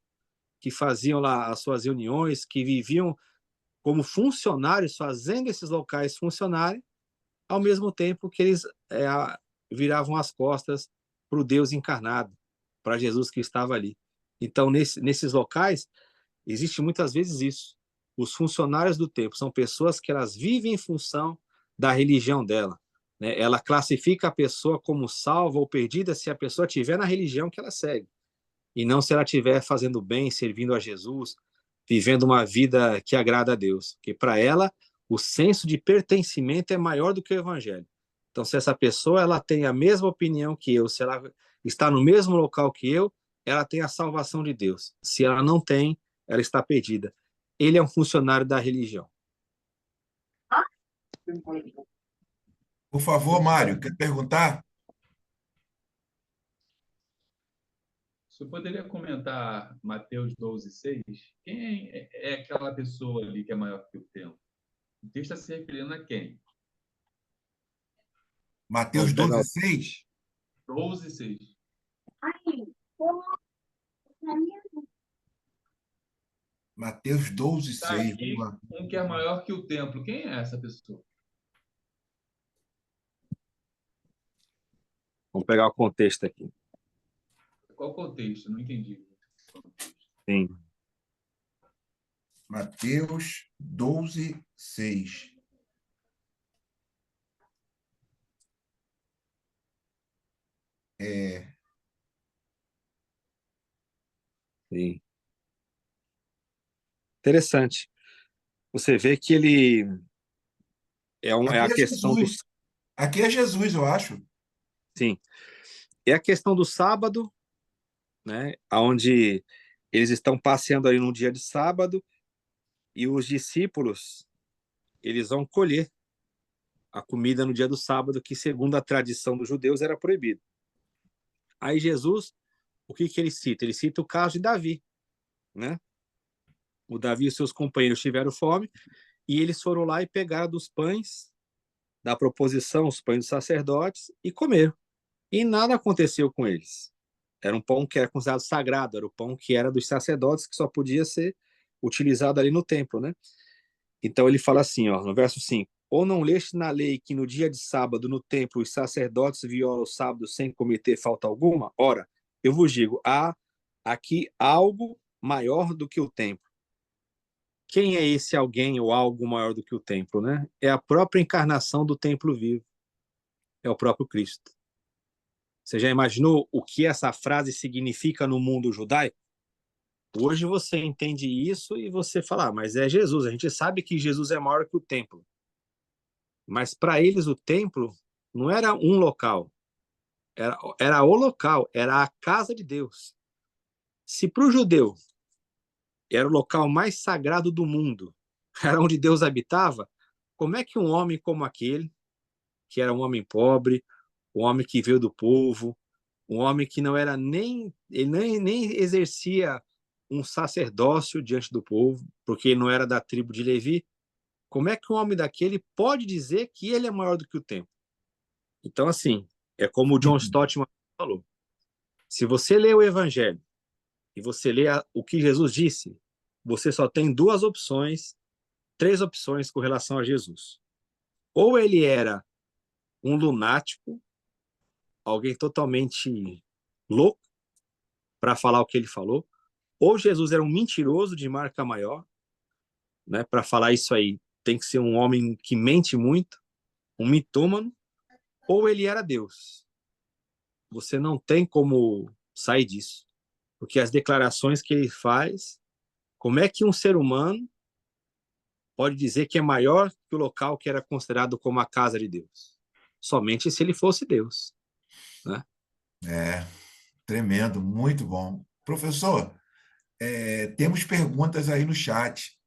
que faziam lá as suas reuniões, que viviam como funcionários, fazendo esses locais funcionarem, ao mesmo tempo que eles viravam as costas para o Deus encarnado, para Jesus que estava ali. Então, nesses locais, existe muitas vezes isso. Os funcionários do templo são pessoas que elas vivem em função da religião dela, né? Ela classifica a pessoa como salva ou perdida se a pessoa estiver na religião que ela segue, e não se ela estiver fazendo bem, servindo a Jesus, vivendo uma vida que agrada a Deus. Porque para ela, o senso de pertencimento é maior do que o evangelho. Então, se essa pessoa ela tem a mesma opinião que eu, se ela está no mesmo local que eu, ela tem a salvação de Deus. Se ela não tem, ela está perdida. Ele é um funcionário da religião. Por favor, Mário, quer perguntar? O senhor poderia comentar Mateus 12:6? Quem é aquela pessoa ali que é maior que o templo? O texto está se referindo a quem? Mateus Vamos pegar 12:6. 12:6. Mateus 12:6. Está aqui Vamos lá. um que é maior que o templo. Quem é essa pessoa? Vamos pegar o contexto aqui. Qual o contexto? Não entendi. Sim. Mateus 12:6. Sim. Interessante. Você vê que ele é Aqui a é questão do. Jesus. Aqui é Jesus, eu acho. Sim. É a questão do sábado, né? Onde eles estão passeando aí no dia de sábado e os discípulos eles vão colher a comida no dia do sábado, que segundo a tradição dos judeus era proibido. Aí Jesus, o que ele cita? Ele cita o caso de Davi, né? O Davi e seus companheiros tiveram fome e eles foram lá e pegaram dos pães da proposição, os pães dos sacerdotes, e comeram. E nada aconteceu com eles. Era um pão que era considerado sagrado, era o pão que era dos sacerdotes, que só podia ser utilizado ali no templo, né? Então ele fala assim, ó, no verso 5: ou não leste na lei que no dia de sábado no templo os sacerdotes violam o sábado sem cometer falta alguma? Ora, eu vos digo, há aqui algo maior do que o templo. Quem é esse alguém ou algo maior do que o templo, né? É a própria encarnação do templo vivo. É o próprio Cristo. Você já imaginou o que essa frase significa no mundo judaico? Hoje você entende isso e você fala, mas é Jesus. A gente sabe que Jesus é maior que o templo. Mas para eles o templo não era um local, era o local, era a casa de Deus. Se para o judeu era o local mais sagrado do mundo, era onde Deus habitava, como é que um homem como aquele, que era um homem pobre, um homem que veio do povo, um homem que não era ele nem exercia um sacerdócio diante do povo, porque ele não era da tribo de Levi, como é que um homem daquele pode dizer que ele é maior do que o templo? Então, assim, é como o John Stott falou. Se você lê o Evangelho e você lê o que Jesus disse, você só tem duas opções, três opções com relação a Jesus. Ou ele era um lunático, alguém totalmente louco para falar o que ele falou, ou Jesus era um mentiroso de marca maior, né? Para falar isso aí, tem que ser um homem que mente muito, um mitômano, ou ele era Deus. Você não tem como sair disso. Porque as declarações que ele faz, como é que um ser humano pode dizer que é maior que o local que era considerado como a casa de Deus? somente se ele fosse Deus, né? É, tremendo, muito bom. Professor, temos perguntas aí no chat.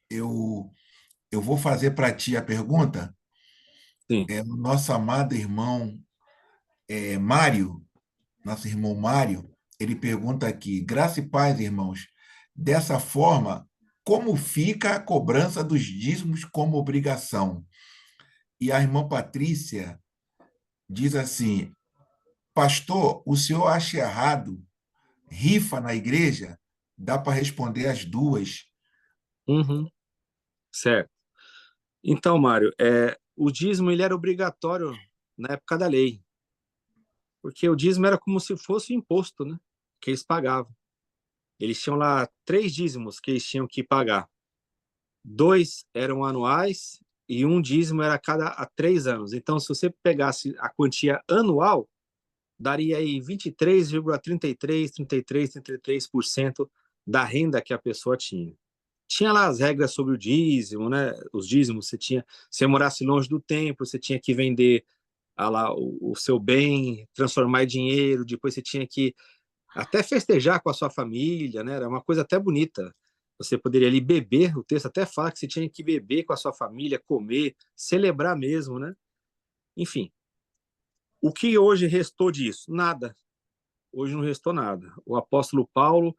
Eu, eu vou fazer para ti a pergunta. Sim. O nosso amado irmão Mário, nosso irmão Mário, ele pergunta aqui: graça e paz, irmãos. Dessa forma, como fica a cobrança dos dízimos como obrigação? E a irmã Patrícia diz assim: pastor, o senhor acha errado rifa na igreja? Dá para responder as duas. Uhum. Certo. Então, Mário, o dízimo ele era obrigatório na época da lei, porque o dízimo era como se fosse o imposto, né, que eles pagavam. Eles tinham lá 3 dízimos que eles tinham que pagar. 2 eram anuais e um dízimo era a 3 anos. Então, se você pegasse a quantia anual, daria aí 23,33% da renda que a pessoa tinha. Tinha lá as regras sobre o dízimo, né? Os dízimos, se morasse longe do templo, você tinha que vender lá o seu bem, transformar em dinheiro, depois você tinha que até festejar com a sua família, né? Era uma coisa até bonita. Você poderia ali beber, o texto até fala que você tinha que beber com a sua família, comer, celebrar mesmo, né? Enfim, o que hoje restou disso? Nada. Hoje não restou nada. O apóstolo Paulo,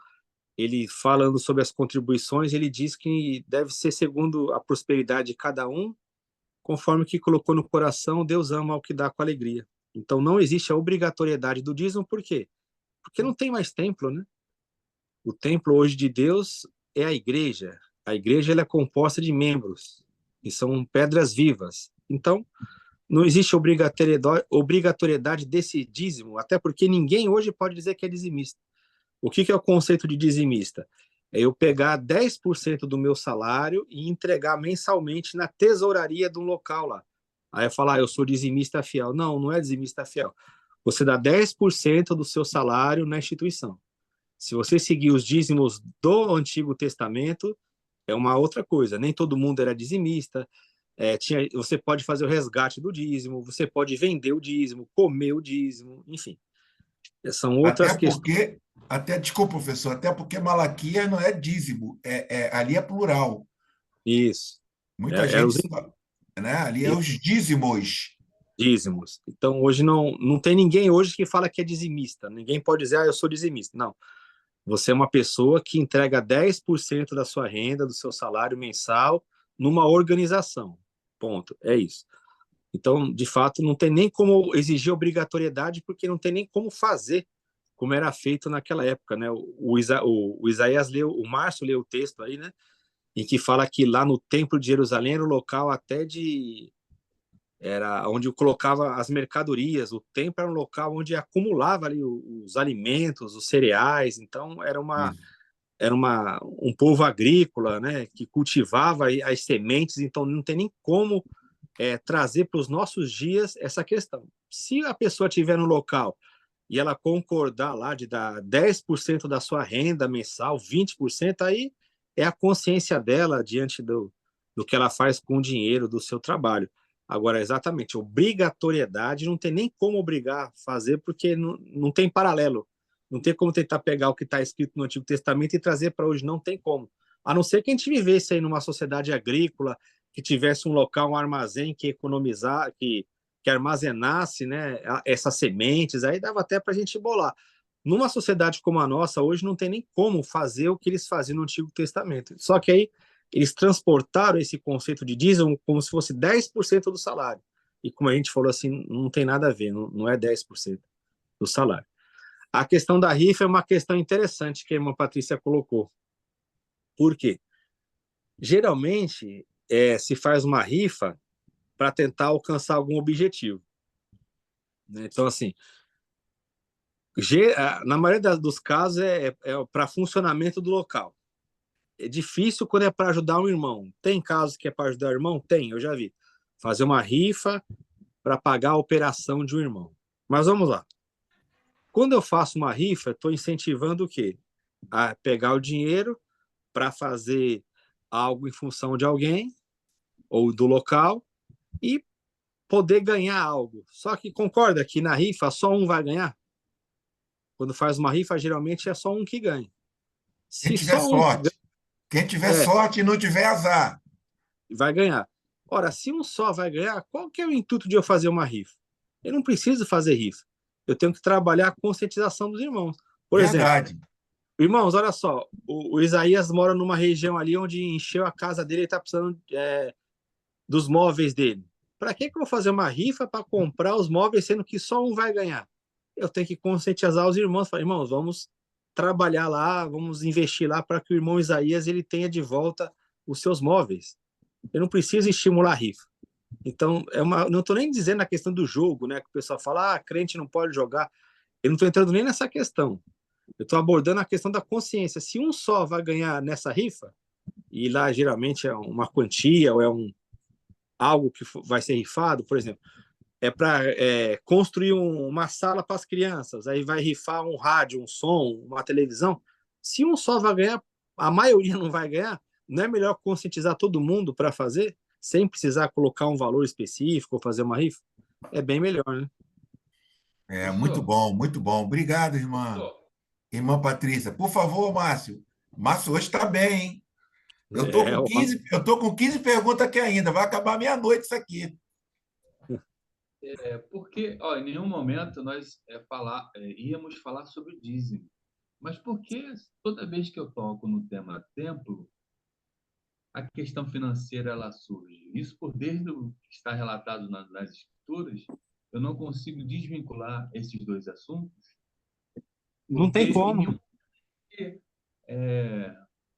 ele falando sobre as contribuições, ele diz que deve ser segundo a prosperidade de cada um, conforme que colocou no coração, Deus ama ao que dá com alegria. Então não existe a obrigatoriedade do dízimo, por quê? Porque não tem mais templo, né? O templo hoje de Deus é a igreja. A igreja ela é composta de membros, que são pedras vivas. Então, não existe obrigatoriedade desse dízimo, até porque ninguém hoje pode dizer que é dizimista. O que é o conceito de dizimista? É eu pegar 10% do meu salário e entregar mensalmente na tesouraria de um local lá. Aí eu falar, eu sou dizimista fiel. Não, não é dizimista fiel. Você dá 10% do seu salário na instituição. Se você seguir os dízimos do Antigo Testamento, é uma outra coisa. Nem todo mundo era dizimista. Você pode fazer o resgate do dízimo, você pode vender o dízimo, comer o dízimo, enfim. São Até outras questões. porque, desculpa, professor, até porque Malaquias não é dízimo, ali é plural. Isso. Muita Era gente, os né? Ali é os dízimos. dízimos. Então, hoje não tem ninguém hoje que fala que é dizimista. Ninguém pode dizer, eu sou dizimista. Não. Você é uma pessoa que entrega 10% da sua renda, do seu salário mensal, numa organização. Ponto. É isso. Então, de fato, não tem nem como exigir obrigatoriedade, porque não tem nem como fazer como era feito naquela época, né? O Isaías leu, o Márcio leu o texto aí, né? Em que fala que lá no Templo de Jerusalém era o local até era onde eu colocava as mercadorias, o templo era um local onde acumulava ali os alimentos, os cereais, então um povo agrícola, né, que cultivava as sementes, então não tem nem como trazer para os nossos dias essa questão. Se a pessoa estiver no local e ela concordar lá de dar 10% da sua renda mensal, 20%, aí é a consciência dela diante do que ela faz com o dinheiro do seu trabalho. Agora, exatamente, obrigatoriedade não tem nem como obrigar a fazer, porque não tem paralelo. Não tem como tentar pegar o que está escrito no Antigo Testamento e trazer para hoje, não tem como. A não ser que a gente vivesse aí numa sociedade agrícola, que tivesse um local, um armazém que economizar, que armazenasse, né, essas sementes, aí dava até para a gente bolar. Numa sociedade como a nossa, hoje não tem nem como fazer o que eles faziam no Antigo Testamento. Só que aí eles transportaram esse conceito de dízimo como se fosse 10% do salário. E como a gente falou assim, não tem nada a ver, não é 10% do salário. A questão da rifa é uma questão interessante que a irmã Patrícia colocou. Por quê? Geralmente, se faz uma rifa para tentar alcançar algum objetivo. Né? Então, assim, na maioria dos casos é para funcionamento do local. É difícil quando é para ajudar um irmão. Tem casos que é para ajudar o irmão? Tem, eu já vi. Fazer uma rifa para pagar a operação de um irmão. Mas vamos lá. Quando eu faço uma rifa, estou incentivando o quê? A pegar o dinheiro para fazer algo em função de alguém ou do local e poder ganhar algo. Só que concorda que na rifa só um vai ganhar? Quando faz uma rifa, geralmente é só um que ganha. Quem Se tiver só um que ganha, sorte. Quem tiver sorte e não tiver azar. vai ganhar. Ora, se um só vai ganhar, qual que é o intuito de eu fazer uma rifa? Eu não preciso fazer rifa. Eu tenho que trabalhar a conscientização dos irmãos. Por exemplo, Verdade. irmãos, olha só, o Isaías mora numa região ali onde encheu a casa dele e está precisando dos móveis dele. Para que eu vou fazer uma rifa para comprar os móveis, sendo que só um vai ganhar? Eu tenho que conscientizar os irmãos. Falar, irmãos, vamos trabalhar lá, vamos investir lá para que o irmão Isaías ele tenha de volta os seus móveis. Eu não preciso estimular a rifa. Então, não estou nem dizendo a questão do jogo, né? Que o pessoal fala, crente não pode jogar. Eu não estou entrando nem nessa questão. Eu estou abordando a questão da consciência. Se um só vai ganhar nessa rifa, e lá geralmente é uma quantia ou é algo que vai ser rifado, por exemplo, é para construir uma sala para as crianças, aí vai rifar um rádio, um som, uma televisão. Se um só vai ganhar, a maioria não vai ganhar, não é melhor conscientizar todo mundo para fazer, sem precisar colocar um valor específico ou fazer uma rifa? É bem melhor, né? Muito Pastor, bom, muito bom. Obrigado, irmã. pastor, Irmã Patrícia. Por favor, Márcio. Márcio hoje está bem, hein? Eu estou É, com 15, perguntas aqui ainda. Vai acabar meia-noite isso aqui. porque em nenhum momento nós íamos falar sobre o dízimo. Mas por que toda vez que eu toco no tema templo, a questão financeira ela surge? Isso por desde o que está relatado nas escrituras, eu não consigo desvincular esses dois assuntos, não porque tem em como. nenhum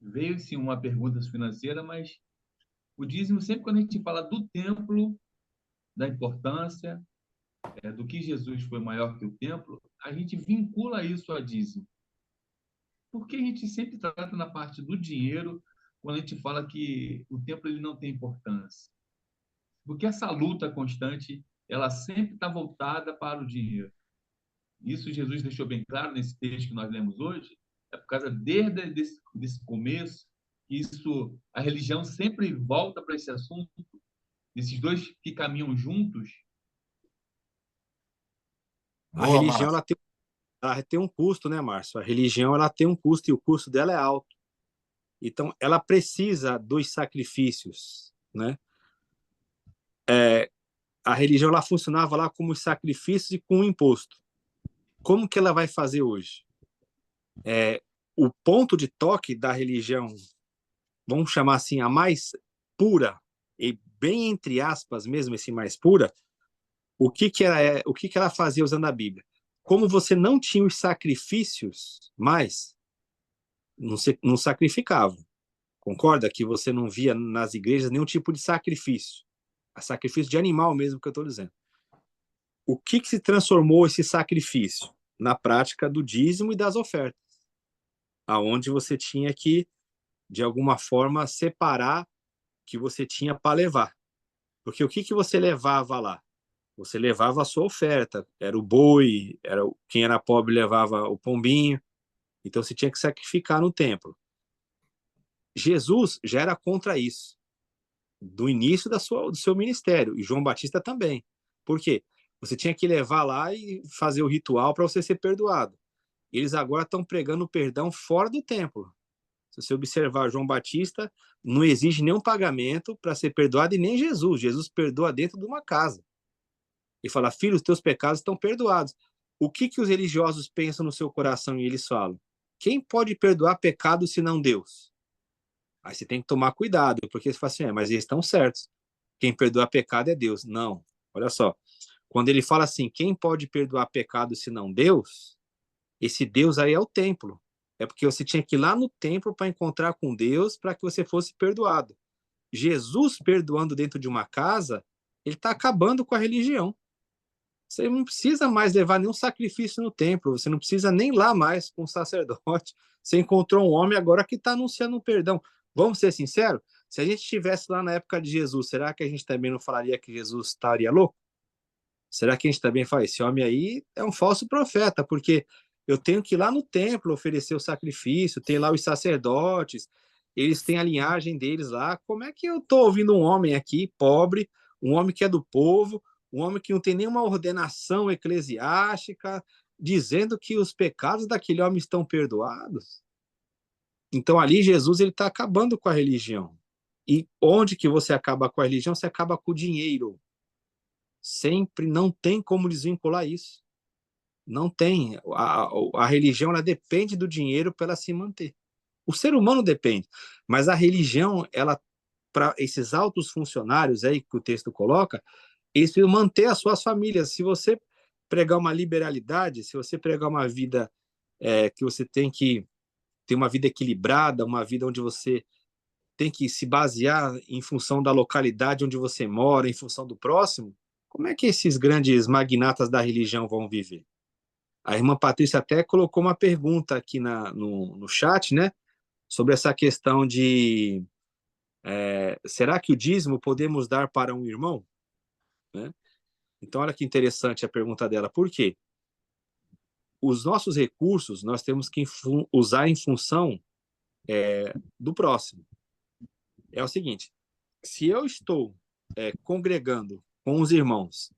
veio sim uma pergunta financeira, mas o dízimo sempre quando a gente fala do templo, da importância, do que Jesus foi maior que o templo, a gente vincula isso a dízimo. Porque a gente sempre trata na parte do dinheiro quando a gente fala que o templo ele não tem importância. Porque essa luta constante, ela sempre está voltada para o dinheiro. Isso Jesus deixou bem claro nesse texto que nós lemos hoje, é por causa desde desse começo, que a religião sempre volta para esse assunto, esses dois que caminham juntos. A Boa, religião Márcio. ela tem um custo, né, Márcio? A religião ela tem um custo e o custo dela é alto. Então, ela precisa dos sacrifícios, né? A religião ela funcionava lá como sacrifícios e com imposto. Como que ela vai fazer hoje? O ponto de toque da religião, vamos chamar assim, a mais pura, e bem entre aspas mesmo, esse mais pura, o que ela fazia usando a Bíblia? Como você não tinha os sacrifícios mais, não sacrificava. Concorda que você não via nas igrejas nenhum tipo de sacrifício? A sacrifício de animal mesmo que eu estou dizendo. O que se transformou esse sacrifício? Na prática do dízimo e das ofertas, aonde você tinha que, de alguma forma, separar que você tinha para levar. Porque o que você levava lá? Você levava a sua oferta, era o boi, quem era pobre levava o pombinho, então você tinha que sacrificar no templo. Jesus já era contra isso, do início do seu ministério, e João Batista também. Por quê? Você tinha que levar lá e fazer o ritual para você ser perdoado. Eles agora estão pregando o perdão fora do templo. Se você observar João Batista, não exige nenhum pagamento para ser perdoado e nem Jesus. Jesus perdoa dentro de uma casa. E fala, filho, os teus pecados estão perdoados. O que os religiosos pensam no seu coração e eles falam? Quem pode perdoar pecado senão Deus? Aí você tem que tomar cuidado, porque você fala assim, mas eles estão certos. Quem perdoa pecado é Deus. Não, olha só. Quando ele fala assim, quem pode perdoar pecado senão Deus? Esse Deus aí é o templo. É porque você tinha que ir lá no templo para encontrar com Deus para que você fosse perdoado. Jesus perdoando dentro de uma casa, ele está acabando com a religião. Você não precisa mais levar nenhum sacrifício no templo, você não precisa nem lá mais com o sacerdote. Você encontrou um homem agora que está anunciando um perdão. Vamos ser sinceros? Se a gente estivesse lá na época de Jesus, será que a gente também não falaria que Jesus estaria louco? Será que a gente também fala, esse homem aí é um falso profeta, porque eu tenho que ir lá no templo oferecer o sacrifício, tem lá os sacerdotes, eles têm a linhagem deles lá. Como é que eu estou ouvindo um homem aqui, pobre, um homem que é do povo, um homem que não tem nenhuma ordenação eclesiástica, dizendo que os pecados daquele homem estão perdoados. Então, ali, Jesus ele está acabando com a religião. E onde que você acaba com a religião? Você acaba com o dinheiro. Sempre não tem como desvincular isso. Não tem. A religião ela depende do dinheiro para ela se manter. O ser humano depende, mas a religião, ela, para esses altos funcionários aí que o texto coloca, eles precisam manter as suas famílias. Se você pregar uma liberalidade, se você pregar uma vida que você tem que ter uma vida equilibrada, uma vida onde você tem que se basear em função da localidade onde você mora, em função do próximo, como é que esses grandes magnatas da religião vão viver? A irmã Patrícia até colocou uma pergunta aqui no chat, né? Sobre essa questão de será que o dízimo podemos dar para um irmão? Né? Então, olha que interessante a pergunta dela. Por quê? Os nossos recursos nós temos que usar em função do próximo. É o seguinte, se eu estou congregando com os irmãos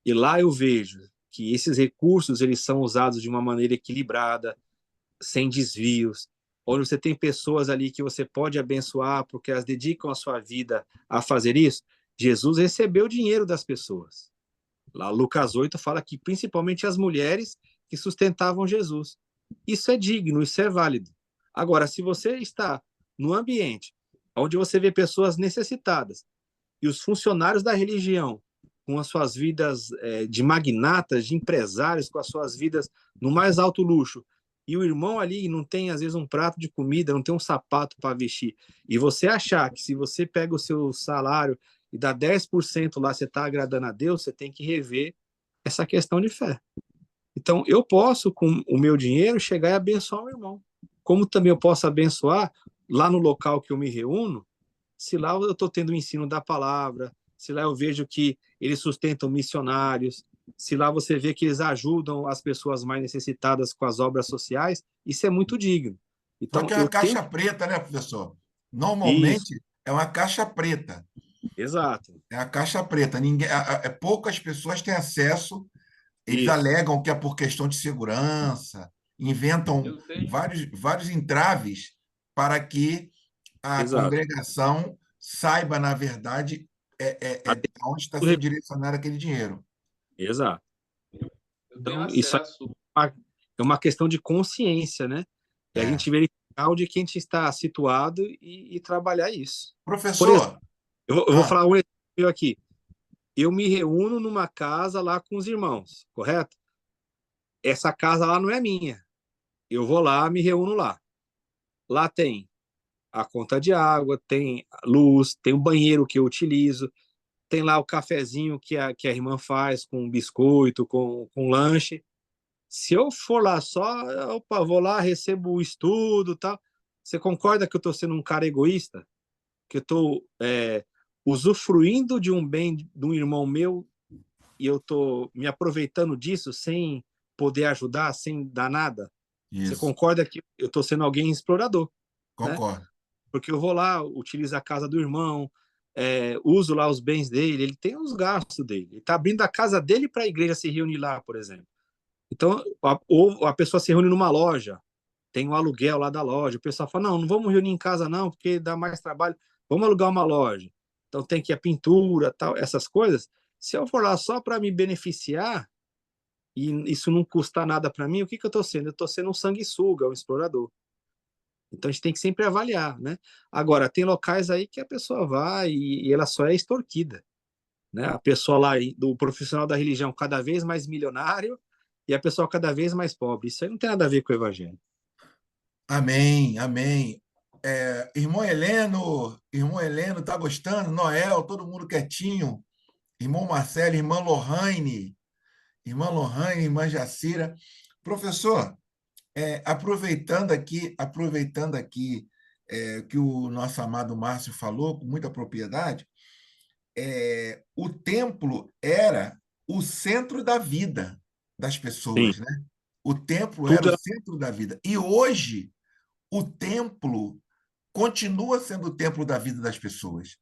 e lá eu vejo que esses recursos eles são usados de uma maneira equilibrada, sem desvios, onde você tem pessoas ali que você pode abençoar porque elas dedicam a sua vida a fazer isso, Jesus recebeu o dinheiro das pessoas. Lá Lucas 8 fala que principalmente as mulheres que sustentavam Jesus. Isso é digno, isso é válido. Agora, se você está no ambiente onde você vê pessoas necessitadas e os funcionários da religião com as suas vidas de magnatas, de empresários, com as suas vidas no mais alto luxo, e o irmão ali não tem, às vezes, um prato de comida, não tem um sapato para vestir, e você achar que se você pega o seu salário e dá 10% lá, você está agradando a Deus, você tem que rever essa questão de fé. Então, eu posso, com o meu dinheiro, chegar e abençoar o irmão. Como também eu posso abençoar lá no local que eu me reúno, se lá eu estou tendo o ensino da palavra, se lá eu vejo que eles sustentam missionários, se lá você vê que eles ajudam as pessoas mais necessitadas com as obras sociais, isso é muito digno. Só Então, que é uma eu tenho caixa preta, né, professor? isso, Normalmente é uma caixa preta. exato, É a caixa preta. Poucas pessoas têm acesso. Eles isso. alegam que é por questão de segurança, inventam Eu tenho, vários entraves para que a Exato. congregação saiba, na verdade, onde está sendo direcionado aquele dinheiro. Exato. eu tenho Então, isso acesso. é uma questão de consciência, né? E a É. gente verificar onde que a gente está situado e trabalhar isso. Por exemplo, Professor, eu vou falar um exemplo aqui. Eu me reúno numa casa lá com os irmãos, correto? Essa casa lá não é minha. Eu vou lá, me reúno lá. Lá tem a conta de água, tem luz, tem o banheiro que eu utilizo, tem lá o cafezinho que a irmã faz com biscoito, com lanche. Se eu for lá só, opa, vou lá, recebo o estudo e tal. Você concorda que eu estou sendo um cara egoísta? Que eu estou usufruindo de um bem de um irmão meu e eu estou me aproveitando disso sem poder ajudar, sem dar nada? Você isso, concorda que eu estou sendo alguém explorador, né? concordo. Porque eu vou lá, utilizo a casa do irmão, uso lá os bens dele, ele tem os gastos dele. Ele está abrindo a casa dele para a igreja se reunir lá, por exemplo. Então, ou a pessoa se reúne numa loja, tem o aluguel lá da loja, o pessoal fala, não vamos reunir em casa não, porque dá mais trabalho, vamos alugar uma loja. Então tem que a pintura, tal, essas coisas. Se eu for lá só para me beneficiar, e isso não custa nada para mim, o que eu estou sendo? Eu estou sendo um sanguessuga, um explorador. Então a gente tem que sempre avaliar, né? Agora, tem locais aí que a pessoa vai e ela só é extorquida, né? A pessoa lá, do profissional da religião cada vez mais milionário e a pessoa cada vez mais pobre. Isso aí não tem nada a ver com o evangelho. Amém, amém. Irmão Heleno, está gostando? Noel, todo mundo quietinho. Irmão Marcelo, irmã Lohane, irmã Jacira. Professor, aproveitando aqui que o nosso amado Márcio falou com muita propriedade, o templo era o centro da vida das Sim, pessoas, né? O templo era tudo o é centro da vida. E hoje, o templo continua sendo o templo da vida das pessoas.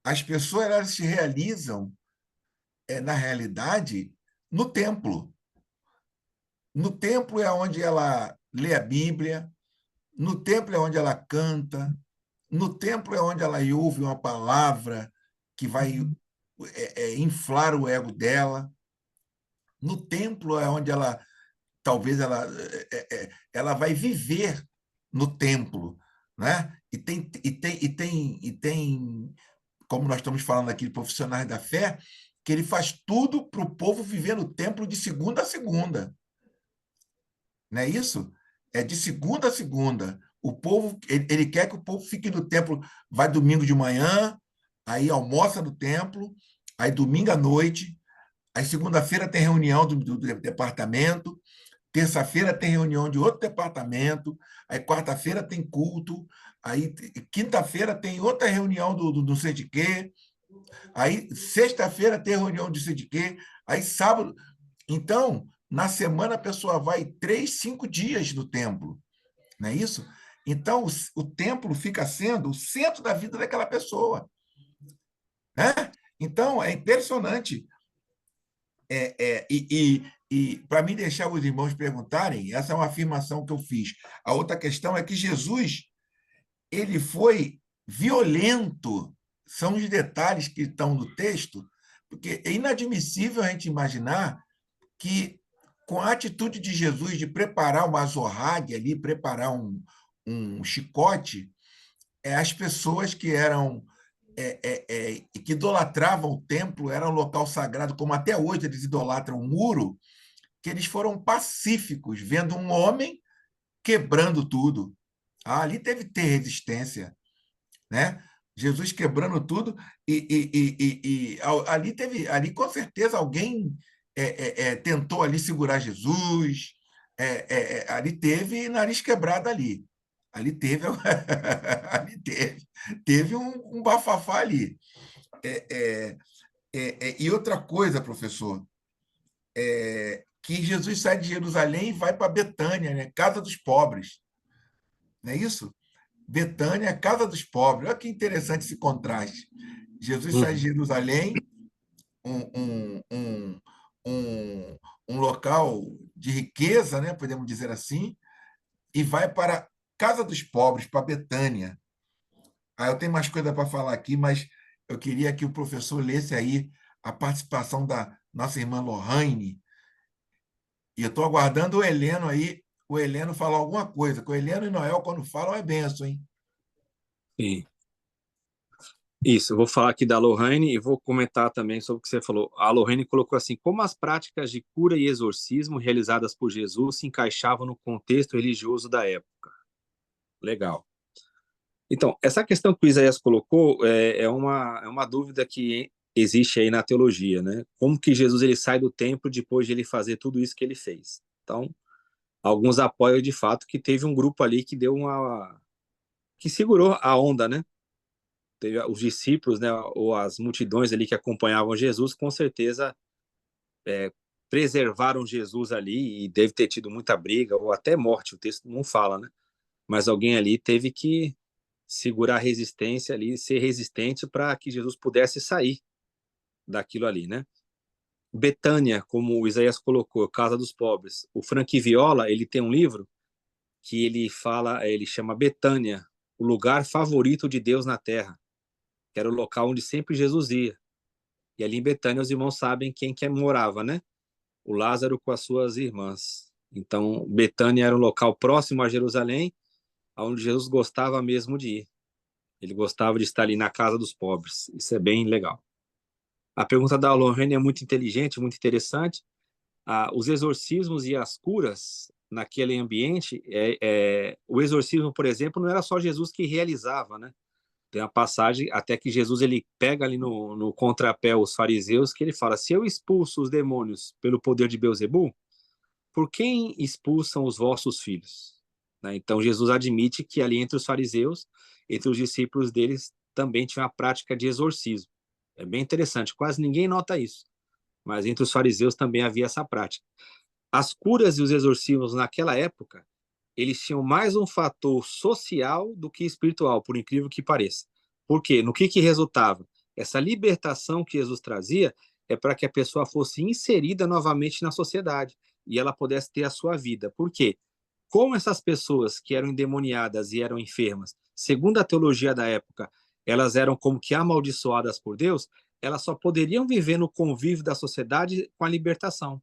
As pessoas elas se realizam na realidade, no templo. No templo é onde ela lê a Bíblia, no templo é onde ela canta, no templo é onde ela ouve uma palavra que vai inflar o ego dela. No templo é onde ela, talvez ela vai viver no templo, né? E tem, como nós estamos falando aqui de profissionais da fé, que ele faz tudo para o povo viver no templo de segunda a segunda. Não é isso? É de segunda a segunda. O povo, ele quer que o povo fique no templo, vai domingo de manhã, aí almoça no templo, aí domingo à noite, aí segunda-feira tem reunião do departamento, terça-feira tem reunião de outro departamento, aí quarta-feira tem culto, aí quinta-feira tem outra reunião do não sei de quê, aí sexta-feira tem reunião de não sei de quê, aí sábado. Então, na semana a pessoa vai 3, 5 dias no templo, não é isso? Então, o templo fica sendo o centro da vida daquela pessoa, né? Então, é impressionante. E para mim deixar os irmãos perguntarem, essa é uma afirmação que eu fiz. A outra questão é que Jesus, ele foi violento. São os detalhes que estão no texto, porque é inadmissível a gente imaginar que, com a atitude de Jesus de preparar uma azorrague ali, preparar um chicote, as pessoas que eram que idolatravam o templo, era um local sagrado, como até hoje eles idolatram o muro, que eles foram pacíficos, vendo um homem quebrando tudo. Ali teve que ter resistência, né? Jesus quebrando tudo, ali com certeza alguém tentou ali segurar Jesus, ali teve nariz quebrado ali. Ali teve, teve um bafafá ali. E outra coisa, professor, que Jesus sai de Jerusalém e vai para Betânia, né? Casa dos pobres. Não é isso? Betânia, casa dos pobres. Olha que interessante esse contraste. Jesus sai de Jerusalém, um local de riqueza, né? Podemos dizer assim, e vai para a casa dos pobres, para Betânia. Eu tenho mais coisa para falar aqui, mas eu queria que o professor lesse aí a participação da nossa irmã Lohane. E eu estou aguardando o Heleno aí, o Heleno falar alguma coisa, porque o Heleno e Noel, quando falam, é benção, hein? Sim. Isso, eu vou falar aqui da Lohane e vou comentar também sobre o que você falou. A Lohane colocou assim: como as práticas de cura e exorcismo realizadas por Jesus se encaixavam no contexto religioso da época. Legal. Então, essa questão que o Isaías colocou é uma dúvida que existe aí na teologia, né? Como que Jesus ele sai do templo depois de ele fazer tudo isso que ele fez? Então, alguns apoiam de fato que teve um grupo ali que que segurou a onda, né? Teve os discípulos, né, ou as multidões ali que acompanhavam Jesus, com certeza preservaram Jesus ali e deve ter tido muita briga ou até morte, o texto não fala, né? Mas alguém ali teve que segurar a resistência ali, ser resistente para que Jesus pudesse sair daquilo ali, né? Betânia, como o Isaías colocou, Casa dos Pobres. O Frank Viola, ele tem um livro que ele fala, ele chama Betânia, o lugar favorito de Deus na Terra, que era o local onde sempre Jesus ia. E ali em Betânia os irmãos sabem quem que morava, né? O Lázaro com as suas irmãs. Então, Betânia era um local próximo a Jerusalém, onde Jesus gostava mesmo de ir. Ele gostava de estar ali na casa dos pobres. Isso é bem legal. A pergunta da Lorraine é muito inteligente, muito interessante. Os exorcismos e as curas naquele ambiente, o exorcismo, por exemplo, não era só Jesus que realizava, né? Tem uma passagem até que Jesus ele pega ali no contrapé os fariseus, que ele fala: se eu expulso os demônios pelo poder de Beelzebul, por quem expulsam os vossos filhos? Né? Então Jesus admite que ali entre os fariseus, entre os discípulos deles, também tinha uma prática de exorcismo. É bem interessante, quase ninguém nota isso, mas entre os fariseus também havia essa prática. As curas e os exorcismos naquela época, eles tinham mais um fator social do que espiritual, por incrível que pareça. Por quê? No que resultava? Essa libertação que Jesus trazia é para que a pessoa fosse inserida novamente na sociedade e ela pudesse ter a sua vida. Por quê? Como essas pessoas que eram endemoniadas e eram enfermas, segundo a teologia da época, elas eram como que amaldiçoadas por Deus, elas só poderiam viver no convívio da sociedade com a libertação.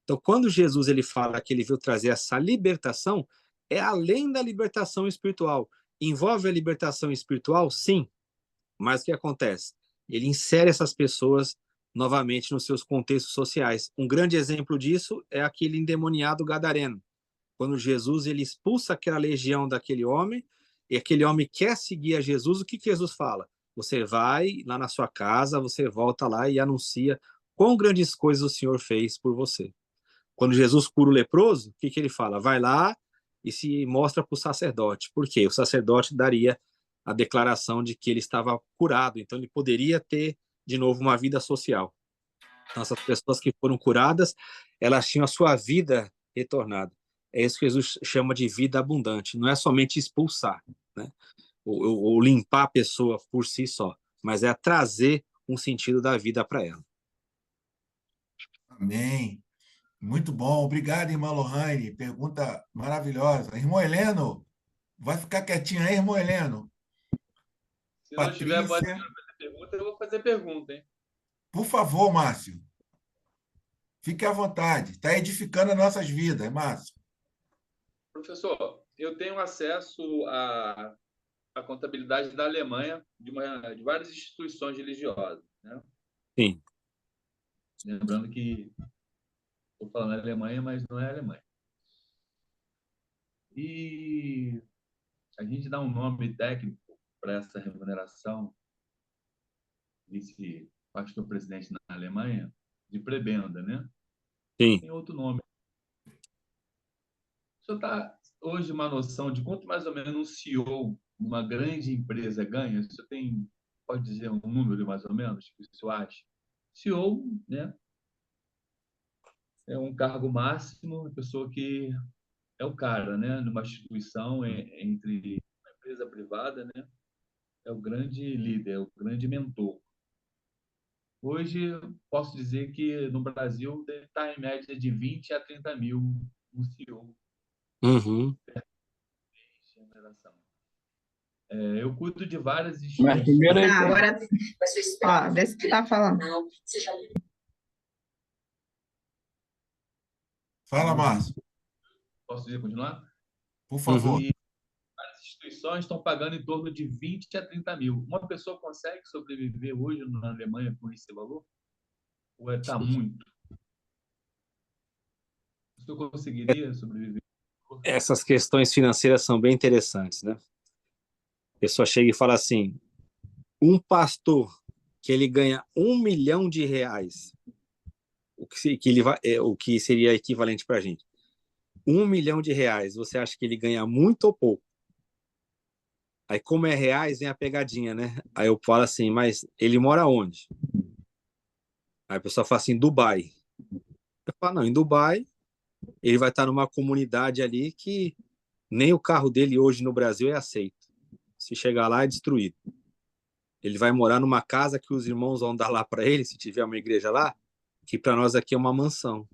Então, quando Jesus ele fala que ele veio trazer essa libertação, é além da libertação espiritual. Envolve a libertação espiritual? Sim. Mas o que acontece? Ele insere essas pessoas novamente nos seus contextos sociais. Um grande exemplo disso é aquele endemoniado gadareno. Quando Jesus ele expulsa aquela legião daquele homem, e aquele homem quer seguir a Jesus, o que Jesus fala? Você vai lá na sua casa, você volta lá e anuncia quão grandes coisas o Senhor fez por você. Quando Jesus cura o leproso, o que ele fala? Vai lá e se mostra para o sacerdote. Por quê? O sacerdote daria a declaração de que ele estava curado, então ele poderia ter de novo uma vida social. Então, essas pessoas que foram curadas, elas tinham a sua vida retornada. É isso que Jesus chama de vida abundante. Não é somente expulsar, né? ou limpar a pessoa por si só, mas é trazer um sentido da vida para ela. Amém. Muito bom. Obrigado, irmã Lohane. Pergunta maravilhosa. Irmão Heleno, vai ficar quietinho aí, irmão Heleno? Se não estiver podendo Patrícia, fazer pergunta, eu vou fazer pergunta, hein? por favor, Márcio. Fique à vontade. Está edificando as nossas vidas, Márcio. Professor, eu tenho acesso à contabilidade da Alemanha, de várias instituições religiosas, né? Sim. Lembrando que estou falando Alemanha, mas não é Alemanha. E a gente dá um nome técnico para essa remuneração desse pastor-presidente na Alemanha, de prebenda, né? Sim. Tem outro nome. O senhor está hoje uma noção de quanto mais ou menos um CEO de uma grande empresa ganha? O senhor pode dizer um número mais ou menos que o senhor acha? CEO, né? É um cargo máximo, a pessoa que é o cara, né? Numa instituição entre uma empresa privada, né? É o grande líder, é o grande mentor. Hoje, posso dizer que no Brasil deve estar em média de 20 a 30 mil um CEO. Uhum. Eu cuido de várias Mas instituições. primeiro aí, Agora, ó, desse que tá falando. Fala, Márcio, Posso dizer, continuar? por favor. Uhum. As instituições estão pagando em torno de 20 a 30 mil. Uma pessoa consegue sobreviver hoje na Alemanha com esse valor? Ou está muito? O senhor conseguiria sobreviver? Essas questões financeiras são bem interessantes, né? A pessoa chega e fala assim, um pastor que ele ganha R$ 1 milhão, o que seria equivalente para a gente. R$ 1 milhão, você acha que ele ganha muito ou pouco? Aí, como é reais, vem a pegadinha, né? Aí eu falo assim, mas ele mora onde? Aí a pessoa fala assim, Dubai. Eu falo, não, em Dubai, ele vai estar numa comunidade ali que nem o carro dele hoje no Brasil é aceito. Se chegar lá, é destruído. Ele vai morar numa casa que os irmãos vão dar lá para ele, se tiver uma igreja lá, que para nós aqui é uma mansão,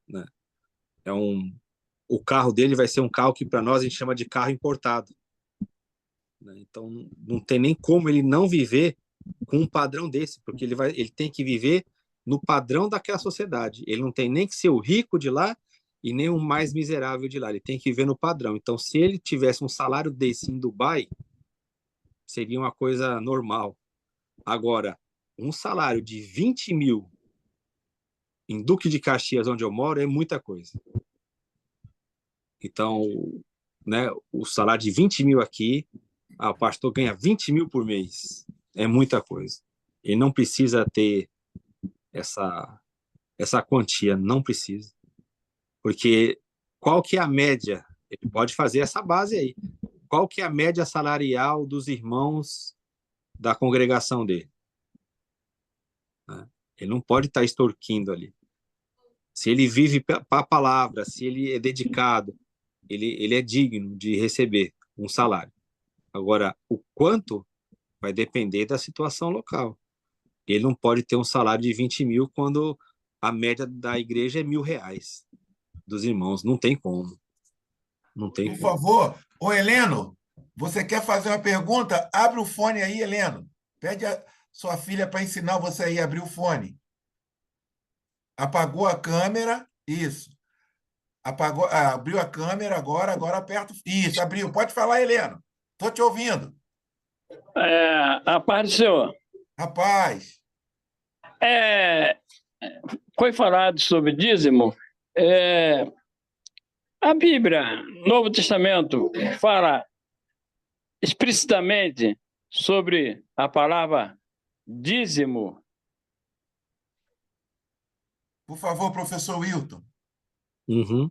né? O carro dele vai ser um carro que para nós a gente chama de carro importado, né? Então não tem nem como ele não viver com um padrão desse, porque ele tem que viver no padrão daquela sociedade. Ele não tem nem que ser o rico de lá e nem o mais miserável de lá. Ele tem que viver no padrão. Então, se ele tivesse um salário desse em Dubai, seria uma coisa normal. Agora, um salário de 20 mil em Duque de Caxias, onde eu moro, é muita coisa. Então, né, o salário de 20 mil aqui, o pastor ganha 20 mil por mês. É muita coisa. Ele não precisa ter essa quantia, não precisa. Porque qual que é a média? Ele pode fazer essa base aí. Qual que é a média salarial dos irmãos da congregação dele? Ele não pode estar extorquindo ali. Se ele vive para a palavra, se ele é dedicado, ele é digno de receber um salário. Agora, o quanto vai depender da situação local. Ele não pode ter um salário de 20 mil quando a média da igreja é R$ 1.000 dos irmãos. Não tem como. Não tem Por como. favor, ô Heleno, você quer fazer uma pergunta? Abre o fone aí, Heleno. Pede a sua filha para ensinar você aí a abrir o fone. Apagou a câmera, isso. Apagou, abriu a câmera agora aperta. Isso, abriu. Pode falar, Heleno. Estou te ouvindo. A paz do Senhor. Rapaz, Foi falado sobre dízimo. A Bíblia, Novo Testamento, fala explicitamente sobre a palavra dízimo. por favor, professor Wilton. Uhum.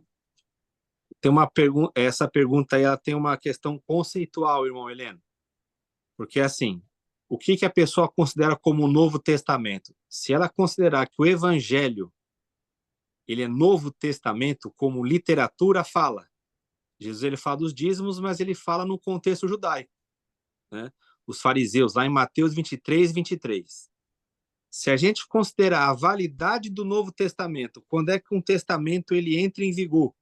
Tem uma pergunta, essa pergunta aí, ela tem uma questão conceitual, irmão Heleno. Porque, assim, o que a pessoa considera como o Novo Testamento? Se ela considerar que o Evangelho ele é Novo Testamento, como literatura fala. Jesus ele fala dos dízimos, mas ele fala no contexto judaico, né? Os fariseus, lá em Mateus 23:23. Se a gente considerar a validade do Novo Testamento, quando é que um testamento ele entra em vigor?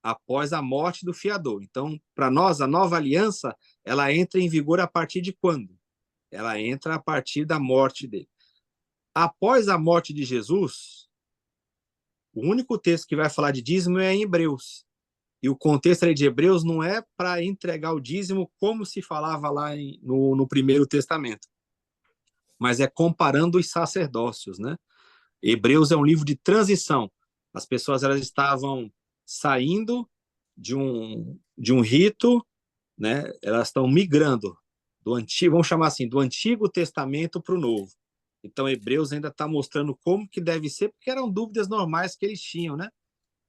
Após a morte do fiador. Então, para nós, a nova aliança, ela entra em vigor a partir de quando? Ela entra a partir da morte dele. Após a morte de Jesus, o único texto que vai falar de dízimo é em Hebreus. E o contexto aí de Hebreus não é para entregar o dízimo como se falava lá no Primeiro Testamento, mas é comparando os sacerdócios, né? Hebreus é um livro de transição. As pessoas elas estavam saindo de um rito, né? Elas estão migrando do antigo, vamos chamar assim, do Antigo Testamento para o Novo. Então, Hebreus ainda está mostrando como que deve ser, porque eram dúvidas normais que eles tinham, né?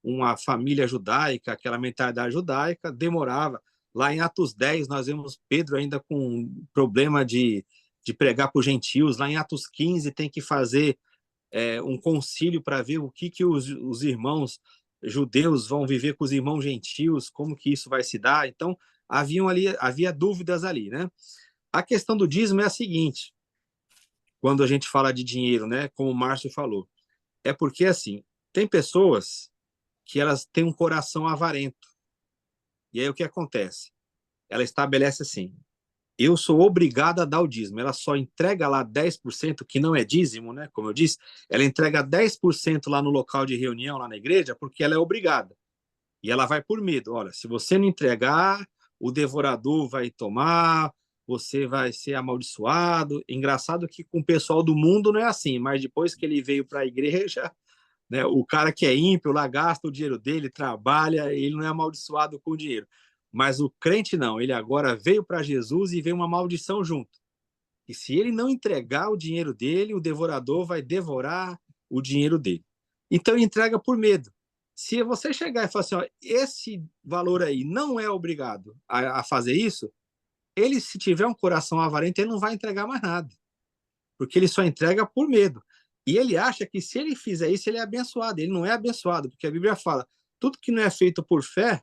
Uma família judaica, aquela mentalidade judaica, demorava. Lá em Atos 10, nós vemos Pedro ainda com problema de pregar para os gentios. Lá em Atos 15, tem que fazer um concílio para ver o que os irmãos judeus vão viver com os irmãos gentios, como que isso vai se dar. Então, havia dúvidas ali, né? A questão do dízimo é a seguinte, quando a gente fala de dinheiro, né? Como o Márcio falou, é porque, assim, tem pessoas que elas têm um coração avarento. E aí o que acontece? Ela estabelece assim, eu sou obrigada a dar o dízimo. Ela só entrega lá 10%, que não é dízimo, né? Como eu disse, ela entrega 10% lá no local de reunião, lá na igreja, porque ela é obrigada. E ela vai por medo. Olha, se você não entregar, o devorador vai tomar, você vai ser amaldiçoado. Engraçado que com o pessoal do mundo não é assim, mas depois que ele veio para a igreja, né, o cara que é ímpio lá gasta o dinheiro dele, trabalha, ele não é amaldiçoado com o dinheiro. Mas o crente não, ele agora veio para Jesus e veio uma maldição junto. E se ele não entregar o dinheiro dele, o devorador vai devorar o dinheiro dele. Então ele entrega por medo. Se você chegar e falar assim, ó, esse valor aí não é obrigado a fazer isso, ele, se tiver um coração avarento, ele não vai entregar mais nada. Porque ele só entrega por medo. E ele acha que se ele fizer isso, ele é abençoado. Ele não é abençoado, porque a Bíblia fala, tudo que não é feito por fé,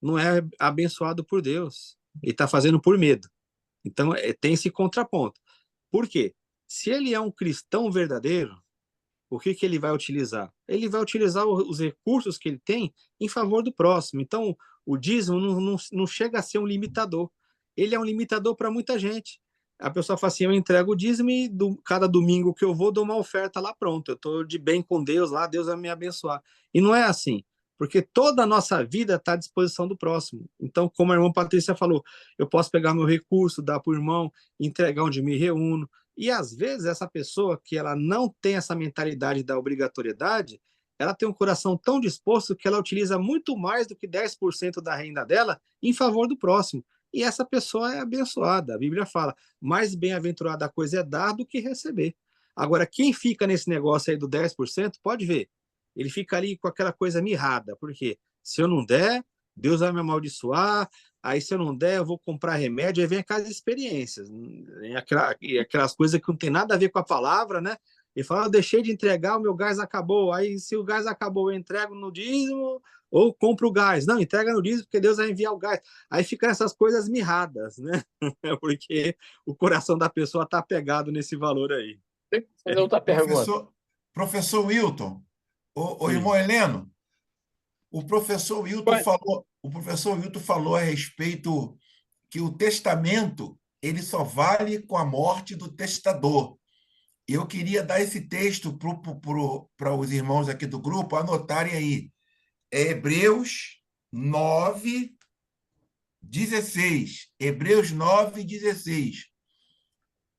não é abençoado por Deus. Ele está fazendo por medo. Então, tem esse contraponto. Por quê? Se ele é um cristão verdadeiro, o que ele vai utilizar? Ele vai utilizar os recursos que ele tem em favor do próximo. Então, o dízimo não chega a ser um limitador. Ele é um limitador para muita gente. A pessoa fala assim, eu entrego o dízimo e cada domingo que eu vou, dou uma oferta lá, pronto. Eu estou de bem com Deus lá, Deus vai me abençoar. E não é assim, porque toda a nossa vida está à disposição do próximo. Então, como a irmã Patrícia falou, eu posso pegar meu recurso, dar para o irmão, entregar onde me reúno. E, às vezes, essa pessoa que ela não tem essa mentalidade da obrigatoriedade, ela tem um coração tão disposto que ela utiliza muito mais do que 10% da renda dela em favor do próximo. E essa pessoa é abençoada. A Bíblia fala, mais bem-aventurada a coisa é dar do que receber. Agora, quem fica nesse negócio aí do 10%, pode ver, ele fica ali com aquela coisa mirrada, porque se eu não der, Deus vai me amaldiçoar, aí se eu não der, eu vou comprar remédio, aí vem aquelas experiências, aquelas coisas que não tem nada a ver com a palavra, né? Ele fala, eu deixei de entregar, o meu gás acabou, aí se o gás acabou, eu entrego no dízimo ou compro o gás. Não, entrega no dízimo porque Deus vai enviar o gás. Aí ficam essas coisas mirradas, né? Porque o coração da pessoa está pegado nesse valor aí. Tem que fazer outra pergunta. Professor Wilton, o Sim. irmão Heleno, o professor Wilton falou a respeito que o testamento ele só vale com a morte do testador. Eu queria dar esse texto para os irmãos aqui do grupo anotarem aí. É Hebreus 9, 16. Hebreus 9, 16.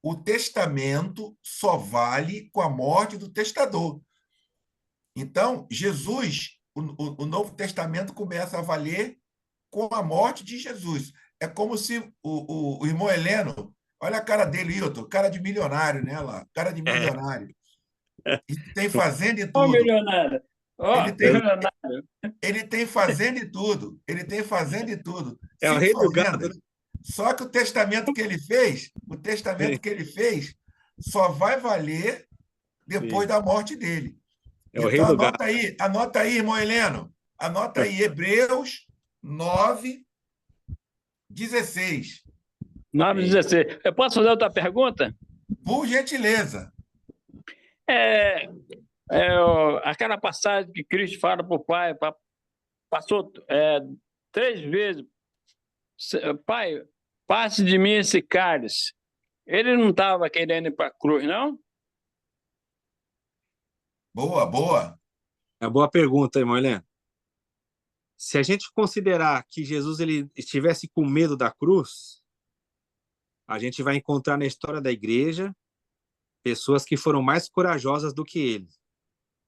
O testamento só vale com a morte do testador. Então, Jesus, o Novo Testamento começa a valer com a morte de Jesus. É como se o irmão Heleno, olha a cara dele, Hilton, cara de milionário, né? Lá, cara de milionário. E tem fazenda e Ó, tudo. milionário. Ele Ó, tem, milionário. ele tem fazenda e tudo. Ele tem fazenda e tudo. É o 5 rei do gado, fazendas. Só que o testamento que ele fez, né? só vai valer depois Sim. da morte dele. É o Então, rei do gado. anota aí, irmão Heleno. Anota aí, Hebreus 9, 16. 9,16. Eu posso fazer outra pergunta? Por gentileza. É, aquela passagem que Cristo fala para o Pai, passou 3 vezes. Pai, passe de mim esse cálice. Ele não estava querendo ir para a cruz, não? Boa, boa. É uma boa pergunta, irmão Heleno. Se a gente considerar que Jesus ele estivesse com medo da cruz, a gente vai encontrar na história da igreja pessoas que foram mais corajosas do que ele.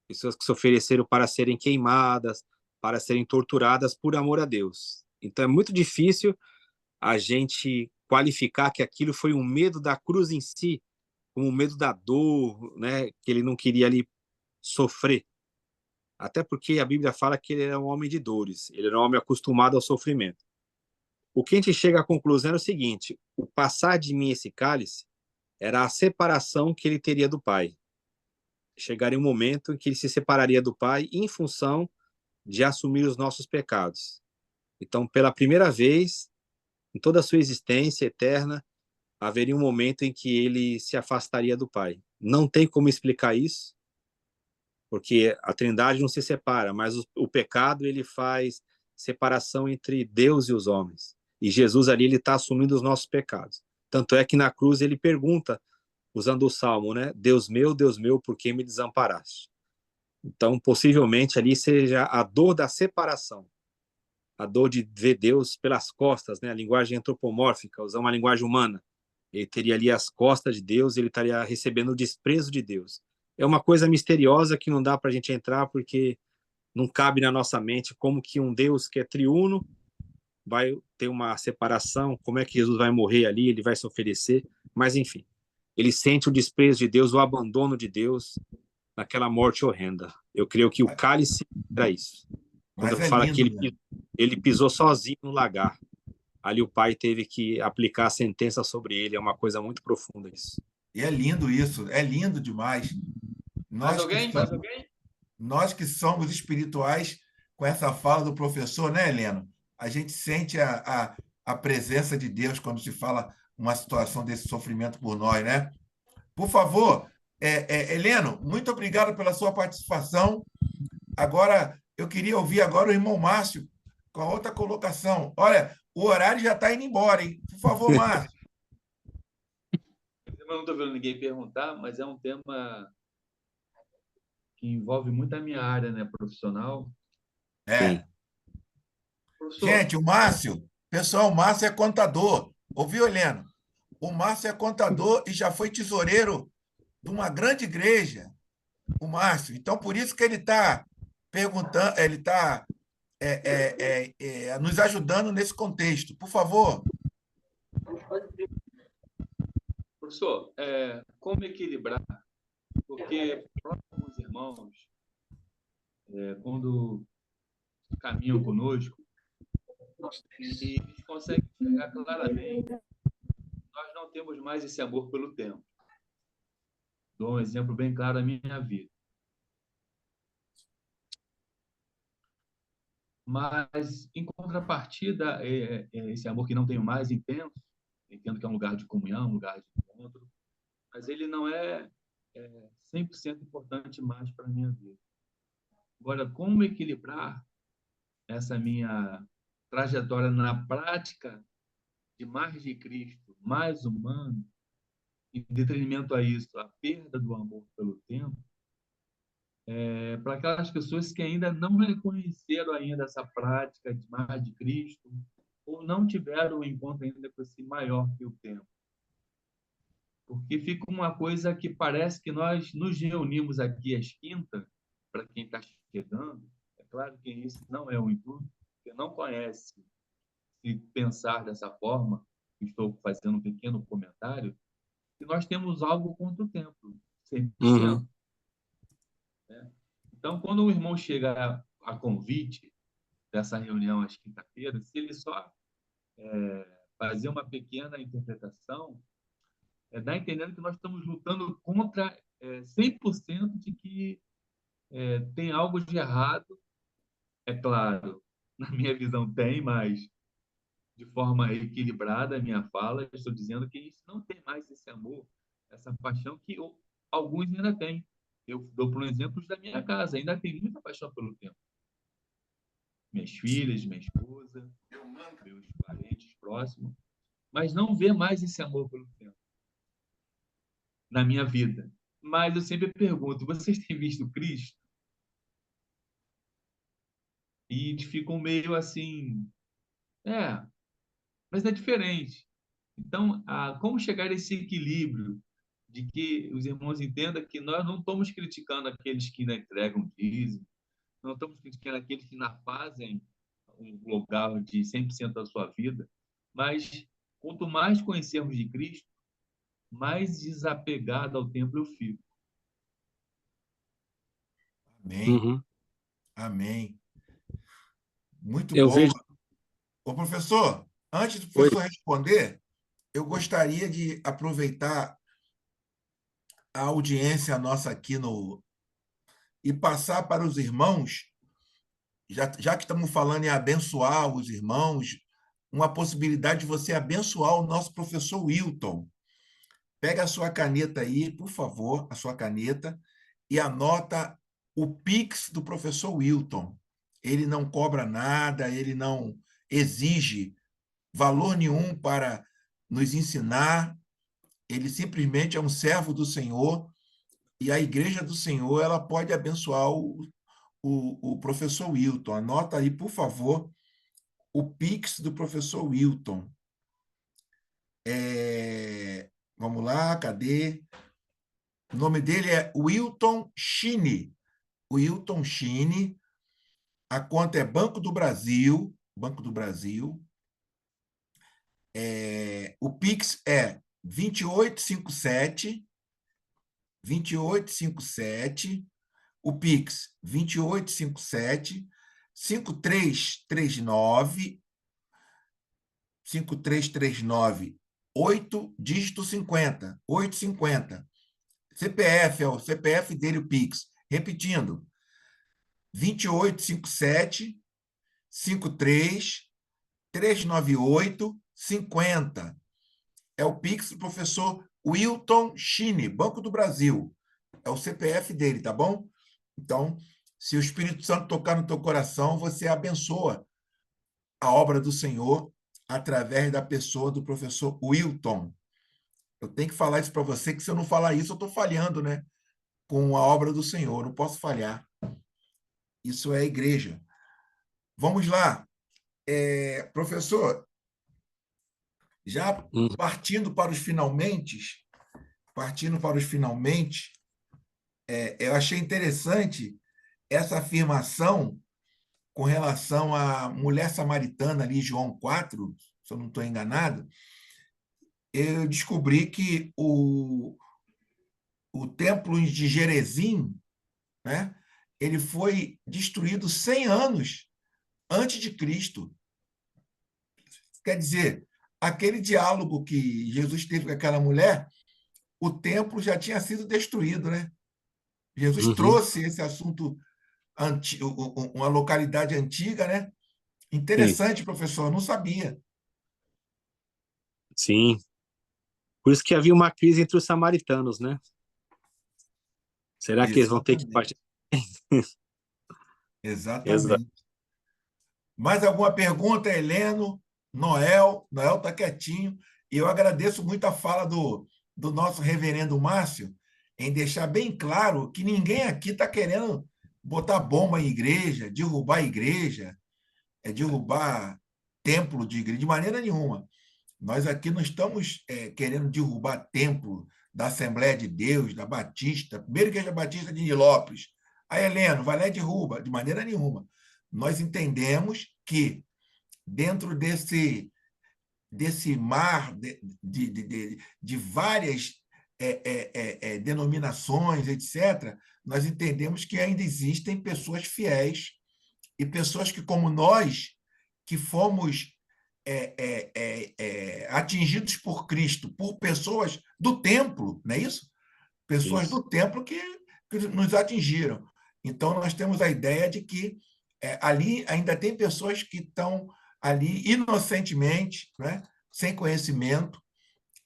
Pessoas que se ofereceram para serem queimadas, para serem torturadas por amor a Deus. Então é muito difícil a gente qualificar que aquilo foi um medo da cruz em si, como um medo da dor, né, que ele não queria ali sofrer. Até porque a Bíblia fala que ele era um homem de dores, ele era um homem acostumado ao sofrimento. O que a gente chega à conclusão é o seguinte: o passar de mim esse cálice era a separação que ele teria do Pai. Chegaria um momento em que ele se separaria do Pai em função de assumir os nossos pecados. Então, pela primeira vez em toda a sua existência eterna, haveria um momento em que ele se afastaria do Pai. Não tem como explicar isso, porque a Trindade não se separa, mas o pecado ele faz separação entre Deus e os homens. E Jesus ali ele está assumindo os nossos pecados. Tanto é que na cruz ele pergunta, usando o Salmo, né? Deus meu, por que me desamparaste? Então, possivelmente ali seja a dor da separação, a dor de ver Deus pelas costas, né? A linguagem antropomórfica, usar uma linguagem humana. Ele teria ali as costas de Deus, ele estaria recebendo o desprezo de Deus. É uma coisa misteriosa que não dá para a gente entrar porque não cabe na nossa mente como que um Deus que é triuno vai ter uma separação, como é que Jesus vai morrer ali, ele vai se oferecer, mas enfim, ele sente o desprezo de Deus, o abandono de Deus naquela morte horrenda. Eu creio que o cálice era isso. Quando Mas é fala que lindo, né? ele pisou sozinho no lagar, ali o pai teve que aplicar a sentença sobre ele, é uma coisa muito profunda isso. E é lindo isso, é lindo demais. Mais Nós que, alguém? Mais alguém? nós que somos espirituais, com essa fala do professor, né, Heleno? A gente sente a presença de Deus quando se fala uma situação desse sofrimento por nós, né? Por favor, Heleno, muito obrigado pela sua participação. Agora, eu queria ouvir agora o irmão Márcio com a outra colocação. Olha, o horário já está indo embora, hein? Por favor, Márcio. Eu não estou vendo ninguém perguntar, mas é um tema que envolve muito a minha área, né, profissional. É. Professor, Gente, o Márcio, pessoal, o Márcio é contador. Ouviu, Heleno? O Márcio é contador e já foi tesoureiro de uma grande igreja, o Márcio. Então, por isso que ele está perguntando, ele está nos ajudando nesse contexto. Por favor. professor, como equilibrar? Porque próximos irmãos, quando caminham conosco, e eles conseguem enxergar claramente, nós não temos mais esse amor pelo tempo. Dou um exemplo bem claro da minha vida. Mas, em contrapartida, esse amor que não tenho mais, intenso, entendo que é um lugar de comunhão, um lugar de encontro, mas ele não é é 100% importante mais para a minha vida. Agora, como equilibrar essa minha trajetória na prática de mais de Cristo, mais humano, em detrimento a isso, a perda do amor pelo tempo, para aquelas pessoas que ainda não reconheceram ainda essa prática de mais de Cristo, ou não tiveram um encontro ainda com esse maior que o tempo. Porque fica uma coisa que parece que nós nos reunimos aqui às quintas, para quem está chegando, é claro que isso não é o intuito, porque não conhece se pensar dessa forma, estou fazendo um pequeno comentário, que nós temos algo contra o tempo, 100%. Né? Então, quando o irmão chega a convite dessa reunião às quinta-feiras, se ele só fazer uma pequena interpretação, dá entendendo que nós estamos lutando contra 100% de que tem algo de errado. É claro, na minha visão tem, mas de forma equilibrada a minha fala, estou dizendo que a gente não tem mais esse amor, essa paixão que alguns ainda têm. Eu dou por exemplo da minha casa, ainda tem muita paixão pelo tempo. Minhas filhas, minha esposa, meus parentes próximos, mas não vê mais esse amor pelo tempo na minha vida. Mas eu sempre pergunto, vocês têm visto Cristo? E eles ficam meio assim, mas é diferente. Então, como chegar a esse equilíbrio de que os irmãos entendam que nós não estamos criticando aqueles que não entregam dízimo, não estamos criticando aqueles que não fazem um lugar de 100% da sua vida, mas quanto mais conhecermos de Cristo, mais desapegado ao templo eu fico. Amém. Uhum. Amém. Muito Eu bom. vejo. Ô, professor, antes do Oi. professor responder, eu gostaria de aproveitar a audiência nossa aqui e passar para os irmãos, já que estamos falando em abençoar os irmãos, uma possibilidade de você abençoar o nosso professor Wilton. Pega a sua caneta aí, por favor, a sua caneta, e anota o Pix do professor Wilton. Ele não cobra nada, ele não exige valor nenhum para nos ensinar, ele simplesmente é um servo do Senhor, e a igreja do Senhor ela pode abençoar o professor Wilton. Anota aí, por favor, o Pix do professor Wilton. Vamos lá, cadê? O nome dele é Wilton Chine. Wilton Chine. A conta é Banco do Brasil. Banco do Brasil. O Pix é 2857. 2857. O Pix 2857 5339 5339 8 dígito 50 850. CPF é o CPF dele, o Pix. Repetindo, 2857 53 398 50. É o Pix do professor Wilton Chine, Banco do Brasil. É o CPF dele, tá bom? Então, se o Espírito Santo tocar no teu coração, você abençoa a obra do Senhor através da pessoa do professor Wilton. Eu tenho que falar isso para você, que se eu não falar isso, eu estou falhando, né? Com a obra do Senhor, não posso falhar. Isso é a igreja. Vamos lá. Professor, já partindo para os finalmente, eu achei interessante essa afirmação com relação à mulher samaritana ali, João 4, se eu não estou enganado. Eu descobri que o templo de Gerezim, né, ele foi destruído 100 anos antes de Cristo. Quer dizer, aquele diálogo que Jesus teve com aquela mulher, o templo já tinha sido destruído, né? Jesus trouxe esse assunto, uma localidade antiga, né? Interessante, Sim. professor, eu não sabia. Sim. Por isso que havia uma crise entre os samaritanos, né? Será que eles vão ter que partir? Exato. Exatamente. Mais alguma pergunta, Heleno? Noel? Noel está quietinho. E eu agradeço muito a fala do nosso reverendo Márcio em deixar bem claro que ninguém aqui está querendo botar bomba em igreja, derrubar templo de igreja, de maneira nenhuma. Nós aqui não estamos querendo derrubar templo da Assembleia de Deus, da Batista, primeira igreja batista de Nilópolis. Aí, Heleno, vai lá e derruba, de maneira nenhuma. Nós entendemos que dentro desse mar de várias denominações, etc., nós entendemos que ainda existem pessoas fiéis e pessoas que, como nós, que fomos atingidos por Cristo, por pessoas do templo, não é isso? Pessoas Isso. do templo que nos atingiram. Então, nós temos a ideia de que ali ainda tem pessoas que estão ali inocentemente, né, sem conhecimento,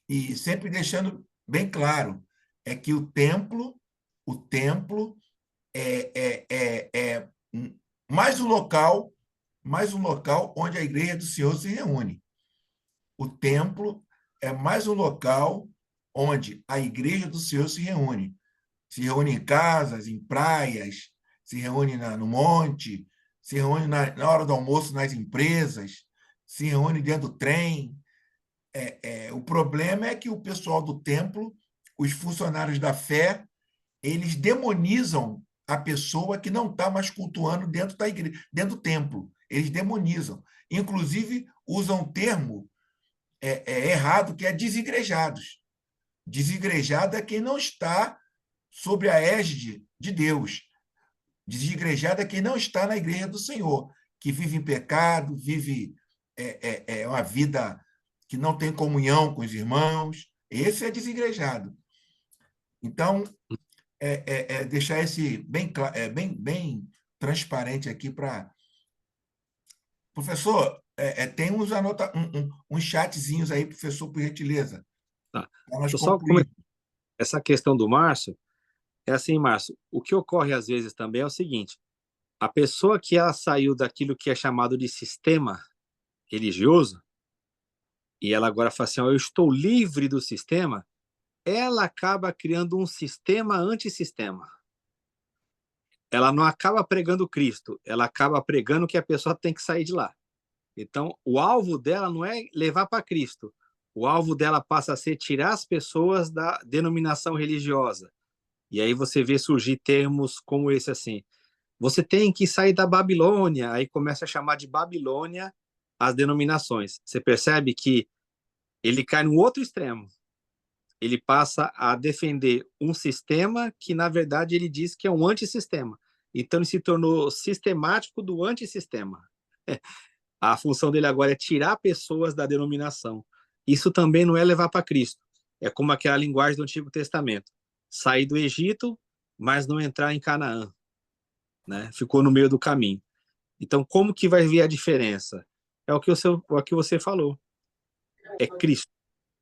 e sempre deixando bem claro que o templo é mais um local onde a igreja do Senhor se reúne. O templo é mais um local onde a igreja do Senhor se reúne. Se reúne em casas, em praias, se reúne no monte, se reúne na hora do almoço nas empresas, se reúne dentro do trem. O problema é que o pessoal do templo, os funcionários da fé, eles demonizam a pessoa que não está mais cultuando dentro da igreja, dentro do templo. Eles demonizam. Inclusive, usam um termo errado, que é desigrejados. Desigrejado é quem não está sob a égide de Deus. Desigrejado é quem não está na igreja do Senhor, que vive em pecado, vive uma vida que não tem comunhão com os irmãos. Esse é desigrejado. Então, deixar esse bem transparente aqui para... Professor, tem uns chatzinhos aí, professor, por gentileza. Tá. Para nós Eu só concluir. essa questão do Márcio, é assim, Márcio, o que ocorre às vezes também é o seguinte, a pessoa que ela saiu daquilo que é chamado de sistema religioso, e ela agora fala assim, eu estou livre do sistema, ela acaba criando um sistema antissistema. Ela não acaba pregando Cristo, ela acaba pregando que a pessoa tem que sair de lá. Então, o alvo dela não é levar para Cristo, o alvo dela passa a ser tirar as pessoas da denominação religiosa. E aí você vê surgir termos como esse assim, você tem que sair da Babilônia, aí começa a chamar de Babilônia as denominações. Você percebe que ele cai no outro extremo. Ele passa a defender um sistema que, na verdade, ele diz que é um antissistema. Então, ele se tornou sistemático do antissistema. A função dele agora é tirar pessoas da denominação. Isso também não é levar para Cristo. É como aquela linguagem do Antigo Testamento. Sair do Egito, mas não entrar em Canaã. Né? Ficou no meio do caminho. Então, como que vai ver a diferença? É o que você falou. É Cristo.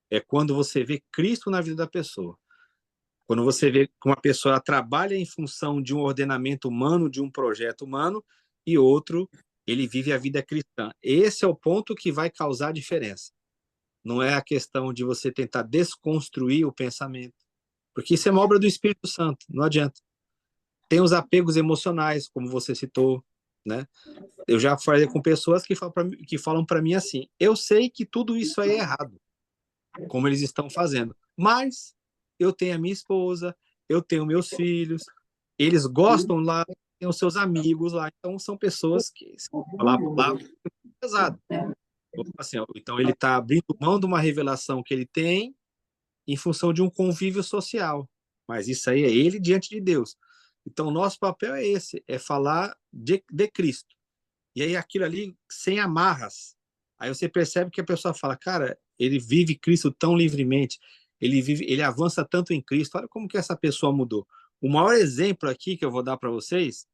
É quando você vê Cristo na vida da pessoa. Quando você vê que uma pessoa trabalha em função de um ordenamento humano, de um projeto humano, e outro, ele vive a vida cristã. Esse é o ponto que vai causar a diferença. Não é a questão de você tentar desconstruir o pensamento, porque isso é uma obra do Espírito Santo, não adianta. Tem os apegos emocionais, como você citou, né? Eu já falei com pessoas que falam para mim assim, eu sei que tudo isso é errado, como eles estão fazendo, mas eu tenho a minha esposa, eu tenho meus filhos, eles gostam lá, tem os seus amigos lá, então são pessoas que lá pesado. Assim, então ele está abrindo mão de uma revelação que ele tem em função de um convívio social, mas isso aí é ele diante de Deus. Então, o nosso papel é esse, é falar de Cristo. E aí, aquilo ali, sem amarras. Aí você percebe que a pessoa fala, cara, ele vive Cristo tão livremente, ele avança tanto em Cristo, olha como que essa pessoa mudou. O maior exemplo aqui que eu vou dar para vocês,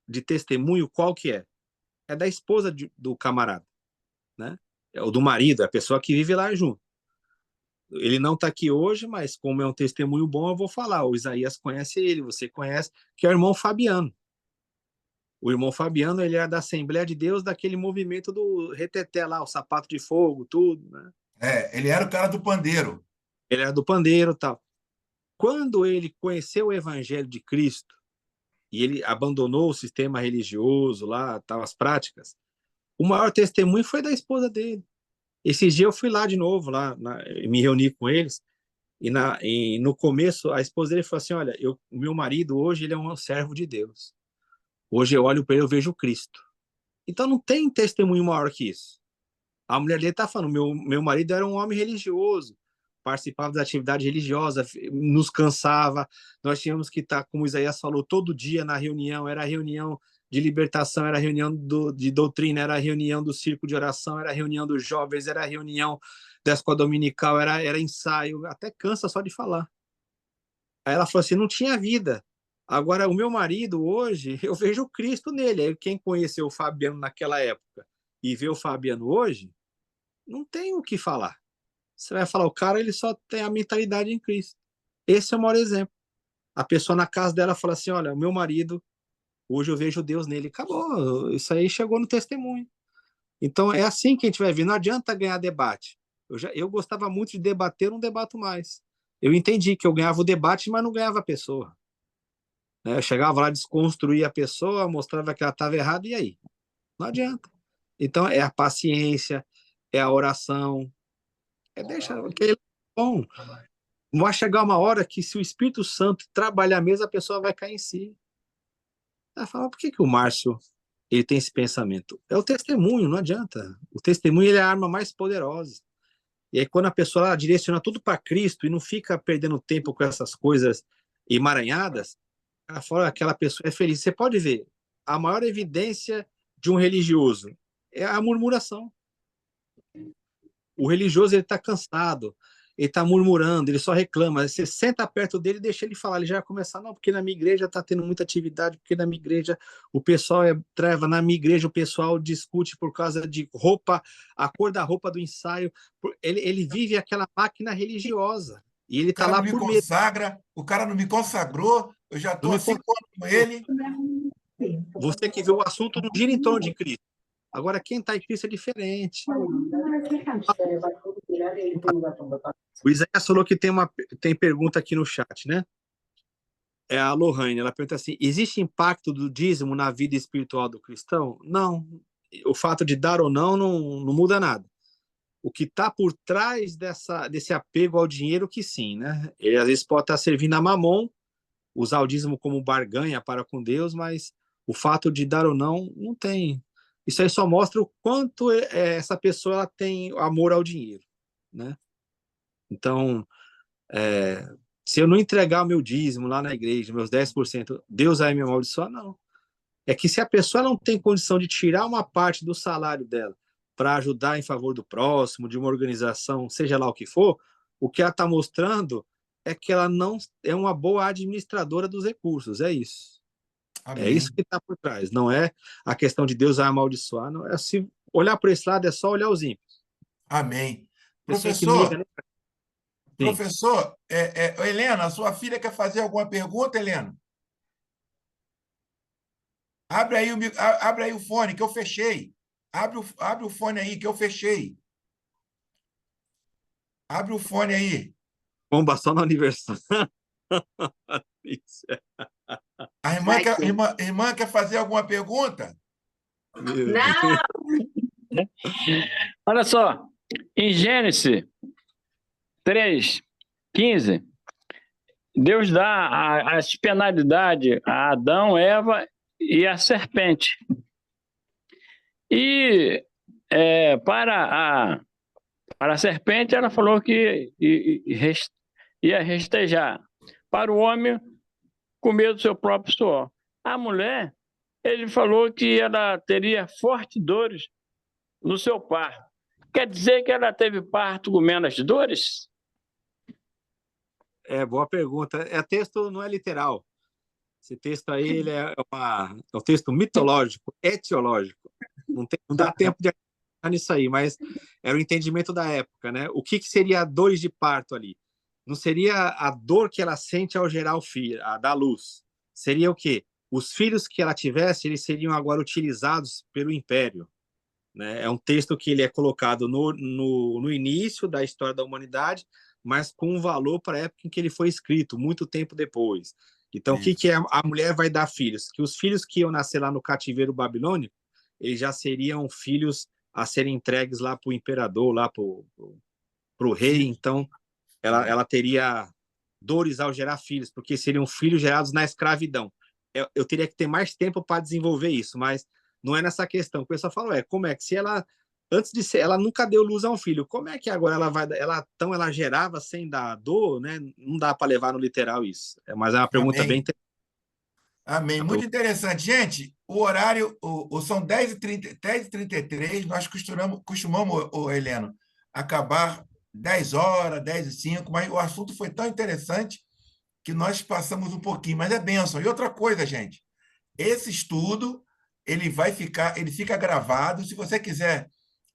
de testemunho, qual que é? É da esposa do camarada, né? É o do marido, é a pessoa que vive lá junto. Ele não está aqui hoje, mas como é um testemunho bom, eu vou falar. O Isaías conhece ele, você conhece, que é o irmão Fabiano. O irmão Fabiano, ele é da Assembleia de Deus, daquele movimento do reteté lá, o sapato de fogo, tudo, né? Ele era o cara do pandeiro. Ele era do pandeiro e tal. Quando ele conheceu o Evangelho de Cristo e ele abandonou o sistema religioso lá, tal, as práticas, o maior testemunho foi da esposa dele. Esses dias eu fui lá de novo, me reuni com eles, e no começo a esposa dele falou assim, olha, o meu marido hoje ele é um servo de Deus. Hoje eu olho para ele, eu vejo Cristo. Então não tem testemunho maior que isso. A mulher dele está falando, meu marido era um homem religioso, participava das atividades religiosas, nos cansava, nós tínhamos que estar, como Isaías falou, todo dia na reunião, era reunião de libertação, era reunião de doutrina, era reunião do círculo de oração, era reunião dos jovens, era reunião da escola dominical, era ensaio, até cansa só de falar. Aí ela falou assim, não tinha vida. Agora, o meu marido hoje, eu vejo Cristo nele. Aí quem conheceu o Fabiano naquela época e vê o Fabiano hoje, não tem o que falar. Você vai falar, o cara ele só tem a mentalidade em Cristo. Esse é o maior exemplo. A pessoa na casa dela fala assim, olha, o meu marido, hoje eu vejo Deus nele. Acabou, isso aí chegou no testemunho. Então é assim que a gente vai ver, não adianta ganhar debate. Eu gostava muito de debater, eu não debato mais. Eu entendi que eu ganhava o debate, mas não ganhava a pessoa. Eu chegava lá, desconstruía a pessoa, mostrava que ela estava errada, e aí? Não adianta. Então é a paciência, é a oração, deixa que ele é bom. Vai chegar uma hora que, se o Espírito Santo trabalhar mesmo, a pessoa vai cair em si. Ela fala, por que o Márcio ele tem esse pensamento? É o testemunho, não adianta. O testemunho ele é a arma mais poderosa. E aí, quando a pessoa ela direciona tudo para Cristo e não fica perdendo tempo com essas coisas emaranhadas, ela fala, aquela pessoa é feliz. Você pode ver, a maior evidência de um religioso é a murmuração. O religioso ele está cansado, ele está murmurando, ele só reclama. Você senta perto dele e deixa ele falar. Ele já vai começar, não, porque na minha igreja está tendo muita atividade, porque na minha igreja o pessoal é treva, na minha igreja o pessoal discute por causa de roupa, a cor da roupa do ensaio. Ele vive aquela máquina religiosa. E ele está lá por medo. O cara não me consagrou, eu já estou há 5 anos com ele. Você que vê o assunto não gira em torno de Cristo. Agora, quem está em Cristo é diferente. O Isaías falou que tem pergunta aqui no chat, né? É a Lohane, ela pergunta assim, existe impacto do dízimo na vida espiritual do cristão? Não. O fato de dar ou não muda nada. O que está por trás desse apego ao dinheiro, que sim, né? Ele às vezes pode estar servindo a mamon, usar o dízimo como barganha para com Deus, mas o fato de dar ou não tem. Isso aí só mostra o quanto essa pessoa ela tem amor ao dinheiro, né? Então, se eu não entregar o meu dízimo lá na igreja, meus 10%, Deus vai me amaldiçoar? Não. É que se a pessoa não tem condição de tirar uma parte do salário dela para ajudar em favor do próximo, de uma organização, seja lá o que for, o que ela está mostrando é que ela não é uma boa administradora dos recursos, é isso. Amém. É isso que está por trás, não é a questão de Deus vai amaldiçoar, não é. Se olhar por esse lado é só olhar os ímpios. Amém. Professor, Helena, a sua filha quer fazer alguma pergunta, Helena? Abre aí o fone que eu fechei. Abre o fone aí que eu fechei. Abre o fone aí. Bomba só no aniversário. A irmã quer fazer alguma pergunta? Não! Olha só, em Gênesis 3:15, Deus dá as penalidades a Adão, Eva e a serpente. E para a serpente, ela falou que ia restejar. Para o homem, comer do seu próprio suor. A mulher, ele falou que ela teria fortes dores no seu parto. Quer dizer que ela teve parto com menos dores? Boa pergunta. Texto não é literal. Esse texto aí ele é um texto mitológico, etiológico. Não dá tempo de nisso aí, mas era o entendimento da época, né? O que seria dores de parto ali? Não seria a dor que ela sente ao gerar o filho, a dar luz. Seria o quê? Os filhos que ela tivesse, eles seriam agora utilizados pelo império, né? É um texto que ele é colocado no início da história da humanidade, mas com um valor para a época em que ele foi escrito, muito tempo depois. Então, o que a mulher vai dar filhos? Que os filhos que iam nascer lá no cativeiro babilônico, eles já seriam filhos a serem entregues lá para o imperador, lá para o rei. Então, ela teria dores ao gerar filhos, porque seriam filhos gerados na escravidão. Eu teria que ter mais tempo para desenvolver isso, mas não é nessa questão. O pessoal fala, como é que se ela, antes de ser, ela nunca deu luz a um filho, como é que agora então ela gerava sem dar dor, né? Não dá para levar no literal isso. Mas é uma pergunta bem interessante. Amém. Muito interessante. Gente, o horário são 10h33, nós costumamos, Heleno, acabar 10 horas, 10h05, mas o assunto foi tão interessante que nós passamos um pouquinho, mas é bênção. E outra coisa, gente, esse estudo, ele fica gravado. Se você quiser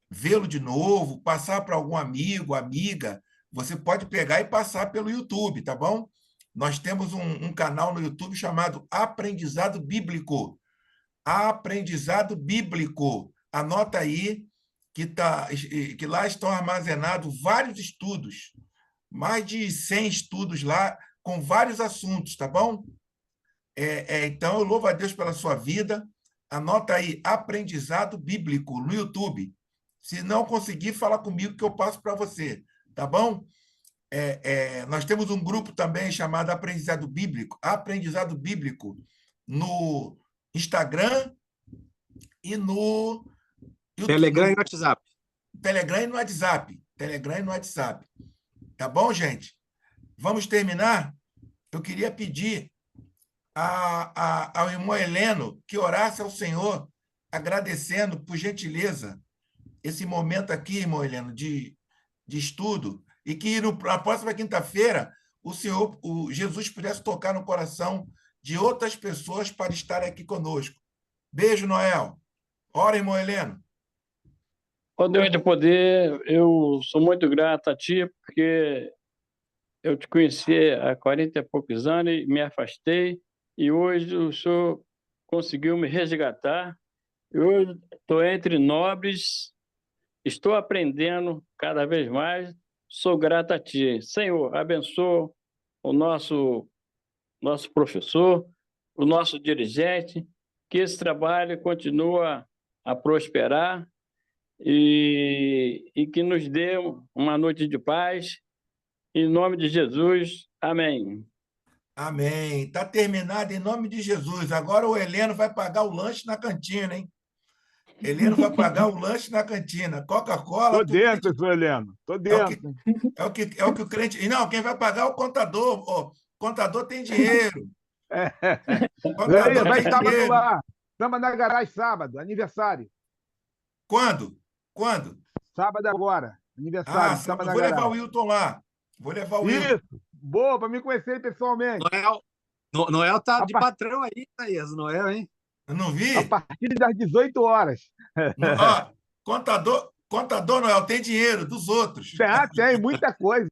vê-lo de novo, passar para algum amigo, amiga, você pode pegar e passar pelo YouTube, tá bom? Nós temos um canal no YouTube chamado Aprendizado Bíblico. Aprendizado Bíblico. Anota aí que lá estão armazenados vários estudos, mais de 100 estudos lá, com vários assuntos, tá bom? Então, eu louvo a Deus pela sua vida. Anota aí, Aprendizado Bíblico, no YouTube. Se não conseguir, fala comigo que eu passo para você, tá bom? Nós temos um grupo também chamado Aprendizado Bíblico, no Instagram e no YouTube. Telegram e WhatsApp. Telegram e no WhatsApp. Tá bom, gente? Vamos terminar? Eu queria pedir ao irmão Heleno que orasse ao Senhor, agradecendo, por gentileza, esse momento aqui, irmão Heleno, de estudo, e que na próxima quinta-feira o Jesus pudesse tocar no coração de outras pessoas para estarem aqui conosco. Beijo, Noel. Ora, irmão Heleno. Ó Deus de poder, eu sou muito grato a Ti, porque eu te conheci há 40 e poucos anos e me afastei, e hoje o Senhor conseguiu me resgatar. Eu estou entre nobres, estou aprendendo cada vez mais, sou grato a Ti. Senhor, abençoa o nosso professor, o nosso dirigente, que esse trabalho continue a prosperar e que nos dê uma noite de paz. Em nome de Jesus, amém. Amém. Está terminado em nome de Jesus. Agora o Heleno vai pagar o lanche na cantina, hein? Heleno vai pagar o lanche na cantina. Coca-Cola. Tô dentro, seu Heleno. Tô dentro. É o que o crente. E não, quem vai pagar é o contador. O contador tem dinheiro. Contador vai sábado dinheiro. Lá. Samba na garagem sábado, aniversário. Quando? Sábado agora. Aniversário. Sábado. Vou levar o Wilton lá. Isso. Boa, para me conhecer pessoalmente. Noel tá de patrão aí, Thaís. Noel, hein? Eu não vi. A partir das 18 horas. Contador Noel, tem dinheiro dos outros. Tem muita coisa.